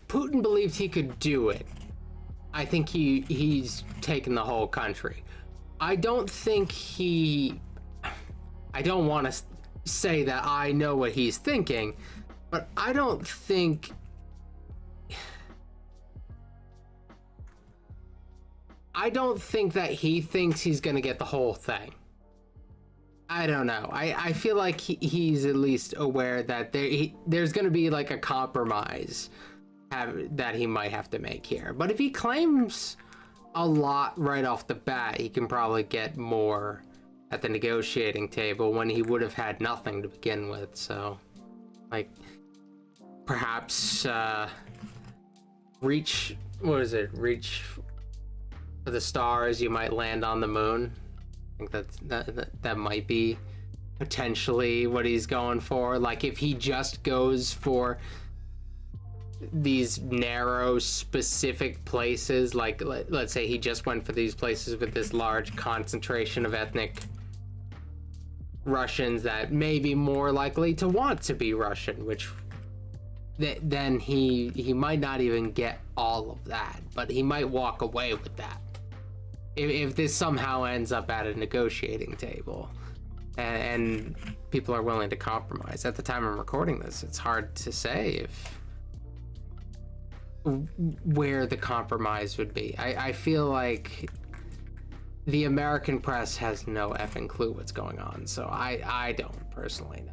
Putin believed he could do it, I think he's taken the whole country. I don't want to say that I know what he's thinking, but I don't think I don't think that he thinks he's going to get the whole thing. I don't know. I feel like he's at least aware that there's going to be like a compromise that he might have to make here. But if he claims a lot right off the bat, he can probably get more at the negotiating table when he would have had nothing to begin with. So, like, perhaps reach for the stars, you might land on the moon. I think that might be potentially what he's going for. Like, if he just goes for these narrow specific places, like let's say he just went for these places with this large concentration of ethnic Russians that may be more likely to want to be Russian, which then he might not even get all of that, but he might walk away with that if this somehow ends up at a negotiating table and people are willing to compromise. At the time I'm recording this, it's hard to say where the compromise would be. I feel like the American press has no effing clue what's going on, so I don't personally know.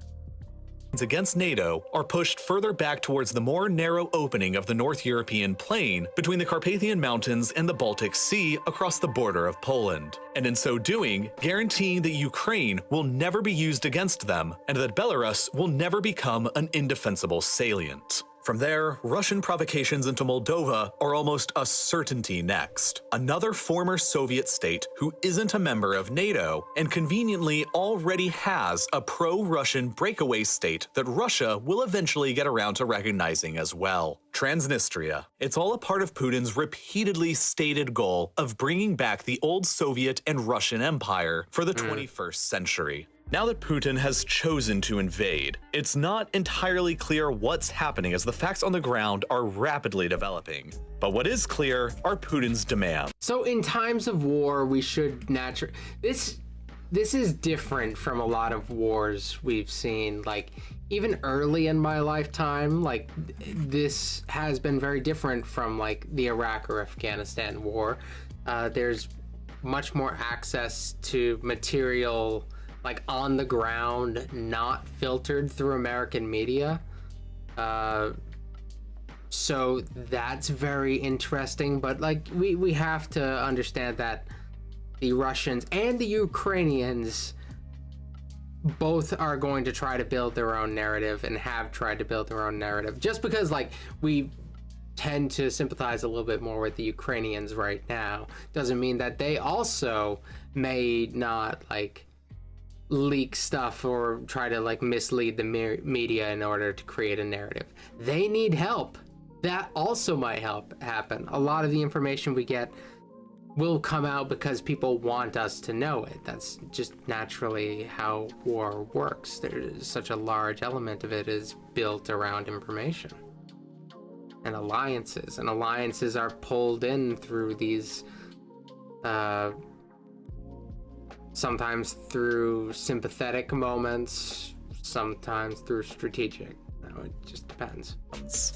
Against NATO are pushed further back towards the more narrow opening of the North European plain between the Carpathian Mountains and the Baltic Sea across the border of Poland, and in so doing, guaranteeing that Ukraine will never be used against them and that Belarus will never become an indefensible salient. From there, Russian provocations into Moldova are almost a certainty next. Another former Soviet state who isn't a member of NATO and conveniently already has a pro-Russian breakaway state that Russia will eventually get around to recognizing as well. Transnistria. It's all a part of Putin's repeatedly stated goal of bringing back the old Soviet and Russian empire for the 21st century. Now that Putin has chosen to invade, it's not entirely clear what's happening as the facts on the ground are rapidly developing. But what is clear are Putin's demands. So in times of war, we should this is different from a lot of wars we've seen. Like, even early in my lifetime, like, this has been very different from like the Iraq or Afghanistan war. There's much more access to material, like on the ground, not filtered through American media. So that's very interesting, but like we have to understand that the Russians and the Ukrainians both are going to try to build their own narrative and have tried to build their own narrative. Just because like we tend to sympathize a little bit more with the Ukrainians right now doesn't mean that they also may not like leak stuff or try to like mislead the media in order to create a narrative. They need help. That also might happen. A lot of the information we get will come out because people want us to know it. That's just naturally how war works. There's such a large element of it is built around information and alliances are pulled in through these sometimes through sympathetic moments, sometimes through strategic. It just depends.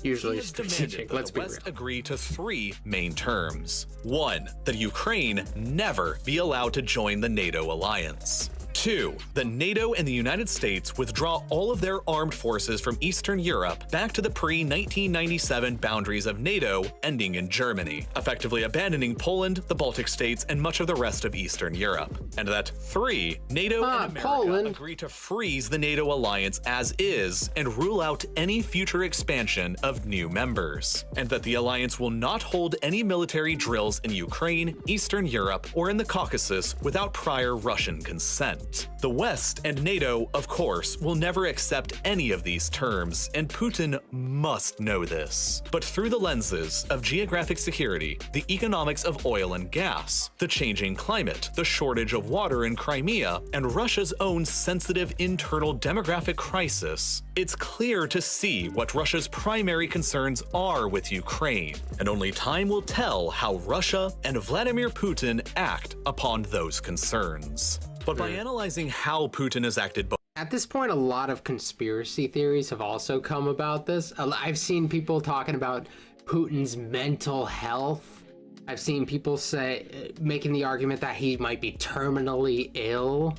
Usually strategic. Let's be real. West agree to three main terms. 1. That Ukraine never be allowed to join the NATO alliance. 2. That NATO and the United States withdraw all of their armed forces from Eastern Europe back to the pre-1997 boundaries of NATO, ending in Germany, effectively abandoning Poland, the Baltic states, and much of the rest of Eastern Europe. And that 3. NATO and America agree to freeze the NATO alliance as is and rule out any future expansion of new members. And that the alliance will not hold any military drills in Ukraine, Eastern Europe, or in the Caucasus without prior Russian consent. The West and NATO, of course, will never accept any of these terms, and Putin must know this. But through the lenses of geographic security, the economics of oil and gas, the changing climate, the shortage of water in Crimea, and Russia's own sensitive internal demographic crisis, it's clear to see what Russia's primary concerns are with Ukraine, and only time will tell how Russia and Vladimir Putin act upon those concerns. But by analyzing how Putin has acted at this point, a lot of conspiracy theories have also come about this. I've seen people talking about Putin's mental health I've seen people say, making the argument that he might be terminally ill.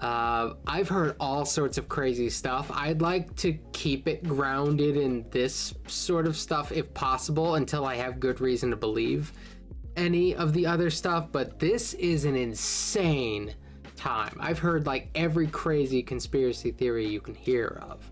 I've heard all sorts of crazy stuff. I'd like to keep it grounded in this sort of stuff if possible until I have good reason to believe any of the other stuff, but this is an insane time. I've heard like every crazy conspiracy theory you can hear of.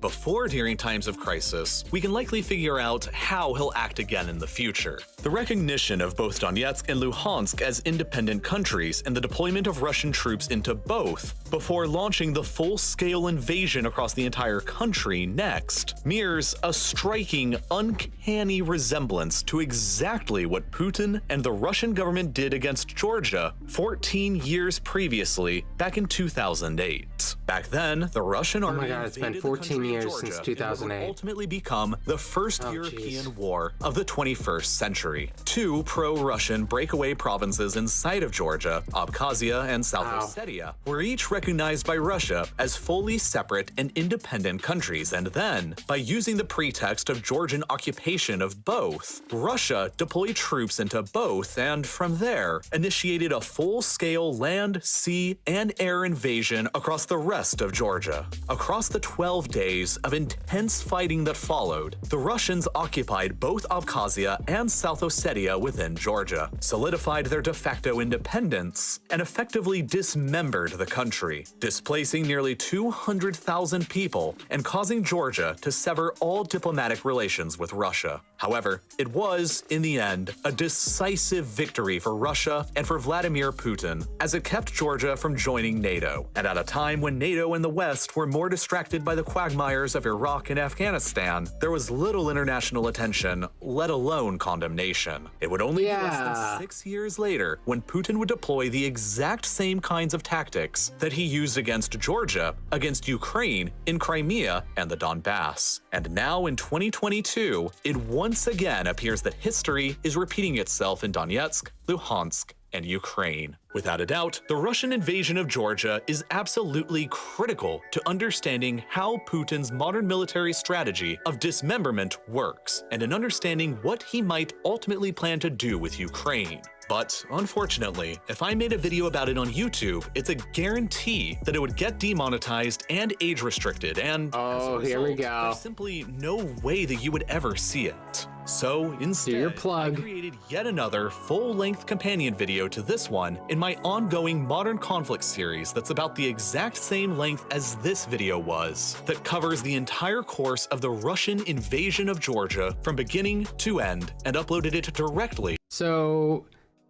Before during times of crisis, we can likely figure out how he'll act again in the future. The recognition of both Donetsk and Luhansk as independent countries and the deployment of Russian troops into both before launching the full-scale invasion across the entire country next mirrors a striking, uncanny resemblance to exactly what Putin and the Russian government did against Georgia 14 years previously, back in 2008. Back then, the Russian army God, it's been invaded 14 the country of years Georgia since in what 2008. would ultimately become the first European war of the 21st century. Two pro-Russian breakaway provinces inside of Georgia, Abkhazia and South Ossetia, were each recognized by Russia as fully separate and independent countries, and then, by using the pretext of Georgian occupation of both, Russia deployed troops into both, and from there, initiated a full-scale land, sea, and air invasion across the rest of Georgia. Across the 12 days of intense fighting that followed, the Russians occupied both Abkhazia and South Ossetia within Georgia, solidified their de facto independence, and effectively dismembered the country, displacing nearly 200,000 people and causing Georgia to sever all diplomatic relations with Russia. However, it was, in the end, a decisive victory for Russia and for Vladimir Putin, as it kept Georgia from joining NATO, and at a time when NATO and the West were more distracted by the quagmires of Iraq and Afghanistan, there was little international attention, let alone condemnation. It would only be less than 6 years later when Putin would deploy the exact same kinds of tactics that he used against Georgia, against Ukraine, in Crimea, and the Donbass. And now in 2022, it once again appears that history is repeating itself in Donetsk, Luhansk, and Ukraine. Without a doubt, the Russian invasion of Georgia is absolutely critical to understanding how Putin's modern military strategy of dismemberment works, and in understanding what he might ultimately plan to do with Ukraine. But unfortunately, if I made a video about it on YouTube, it's a guarantee that it would get demonetized and age restricted, and Here we go. there's simply no way that you would ever see it. So instead, your plug. I created yet another full-length companion video to this one in my ongoing Modern Conflict series that's about the exact same length as this video was, that covers the entire course of the Russian invasion of Georgia from beginning to end, and uploaded it directly. So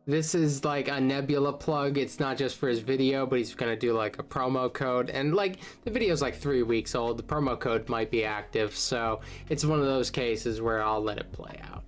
this is like a Nebula plug. It's not just for his video, but he's gonna do like a promo code, and like the video's like 3 weeks old. The promo code might be active, so it's one of those cases where I'll let it play out.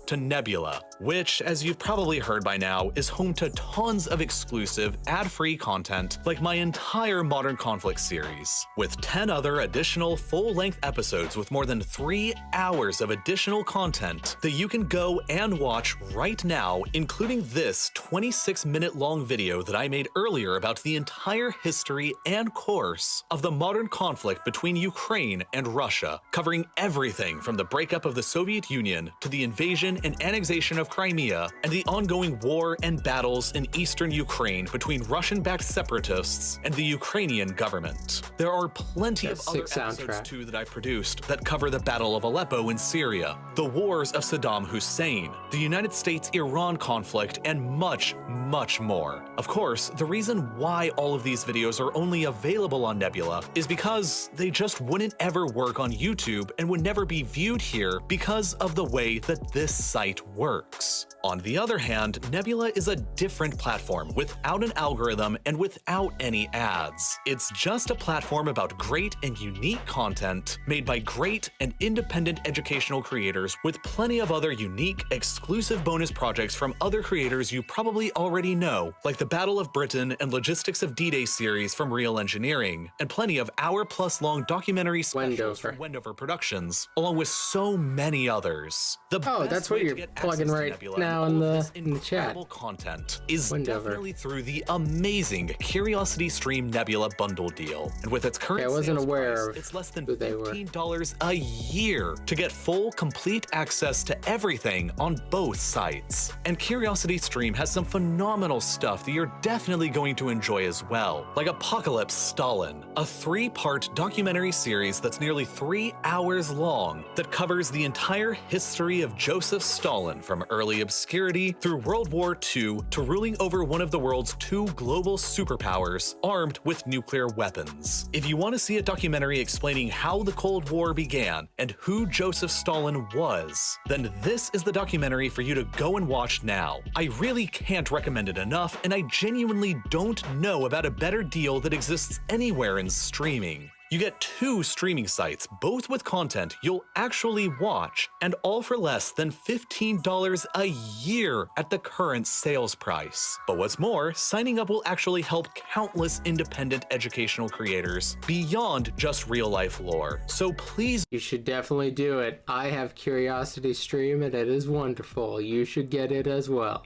To Nebula, which, as you've probably heard by now, is home to tons of exclusive, ad-free content like my entire Modern Conflict series, with 10 other additional full-length episodes with more than 3 hours of additional content that you can go and watch right now, including this 26-minute-long video that I made earlier about the entire history and course of the modern conflict between Ukraine and Russia, covering everything from the breakup of the Soviet Union to the invasion and annexation of Crimea, and the ongoing war and battles in eastern Ukraine between Russian-backed separatists and the Ukrainian government. There are plenty of other episodes too that I produced that cover the Battle of Aleppo in Syria, the wars of Saddam Hussein, the United States-Iran conflict, and much, much more. Of course, the reason why all of these videos are only available on Nebula is because they just wouldn't ever work on YouTube and would never be viewed here because of the way that this site works. On the other hand, Nebula is a different platform without an algorithm and without any ads. It's just a platform about great and unique content made by great and independent educational creators, with plenty of other unique, exclusive bonus projects from other creators you probably already know, like the Battle of Britain and Logistics of D-Day series from Real Engineering, and plenty of hour-plus-long documentary specials from Wendover Productions, along with so many others. The best that's what way to you're get plugging access to right Nebula now and in all of the this in the chat. incredible content is Wendover. definitely through the amazing Curiosity Stream Nebula bundle deal. And with its current I wasn't sales aware price, of it's less than who they were. $15 a year to get full, complete access to everything on both sites. And Curiosity Stream has some phenomenal stuff that you're definitely going to enjoy as well, like Apocalypse Stalin, a 3-part documentary series that's nearly 3 hours long that covers the entire history of Joseph Stalin from early obscurity through World War II to ruling over one of the world's 2 global superpowers armed with nuclear weapons. If you want to see a documentary explaining how the Cold War began and who Joseph Stalin was, then this is the documentary for you to go and watch now. I really can't recommend it enough, and I genuinely don't know about a better deal that exists anywhere in streaming. You get 2 streaming sites, both with content you'll actually watch, and all for less than $15 a year at the current sales price. But what's more, signing up will actually help countless independent educational creators beyond just real-life lore. So please, You should definitely do it. I have Curiosity Stream and it is wonderful. You should get it as well.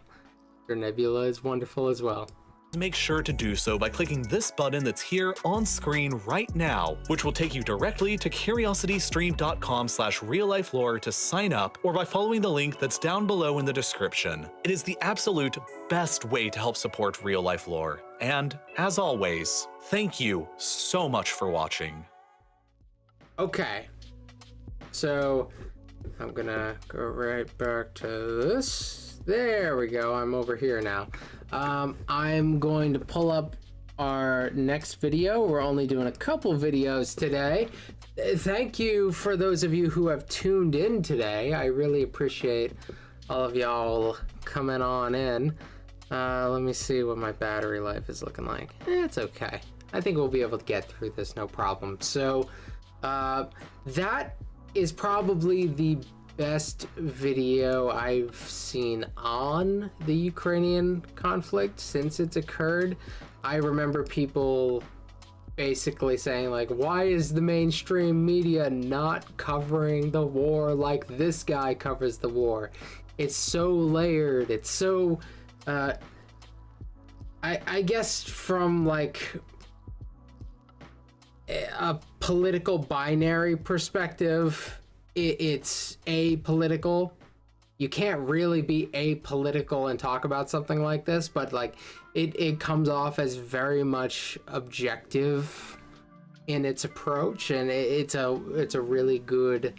Your Nebula is wonderful as well. make sure to do so by clicking this button that's here on screen right now, which will take you directly to curiositystream.com/reallifelore to sign up, or by following the link that's down below in the description. It is the absolute best way to help support Real Life Lore. And as always, thank you so much for watching. Okay, so I'm gonna go right back to this. There we go. I'm over here now. I'm going to pull up our next video. We're only doing a couple videos today. Thank you for those of you who have tuned in today. I really appreciate all of y'all coming on in. Let me see what my battery life is looking like. It's okay. I think we'll be able to get through this, no problem. So that is probably the best video I've seen on the Ukrainian conflict since it's occurred. I remember people basically saying, like, why is the mainstream media not covering the war like this guy covers the war? It's so layered. It's so I guess from like a political binary perspective, it's apolitical. You can't really be apolitical and talk about something like this, but like it comes off as very much objective in its approach, and it's a really good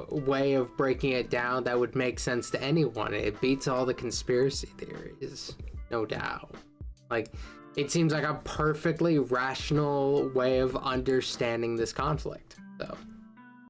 way of breaking it down that would make sense to anyone. It beats all the conspiracy theories, no doubt. Like, it seems like a perfectly rational way of understanding this conflict. So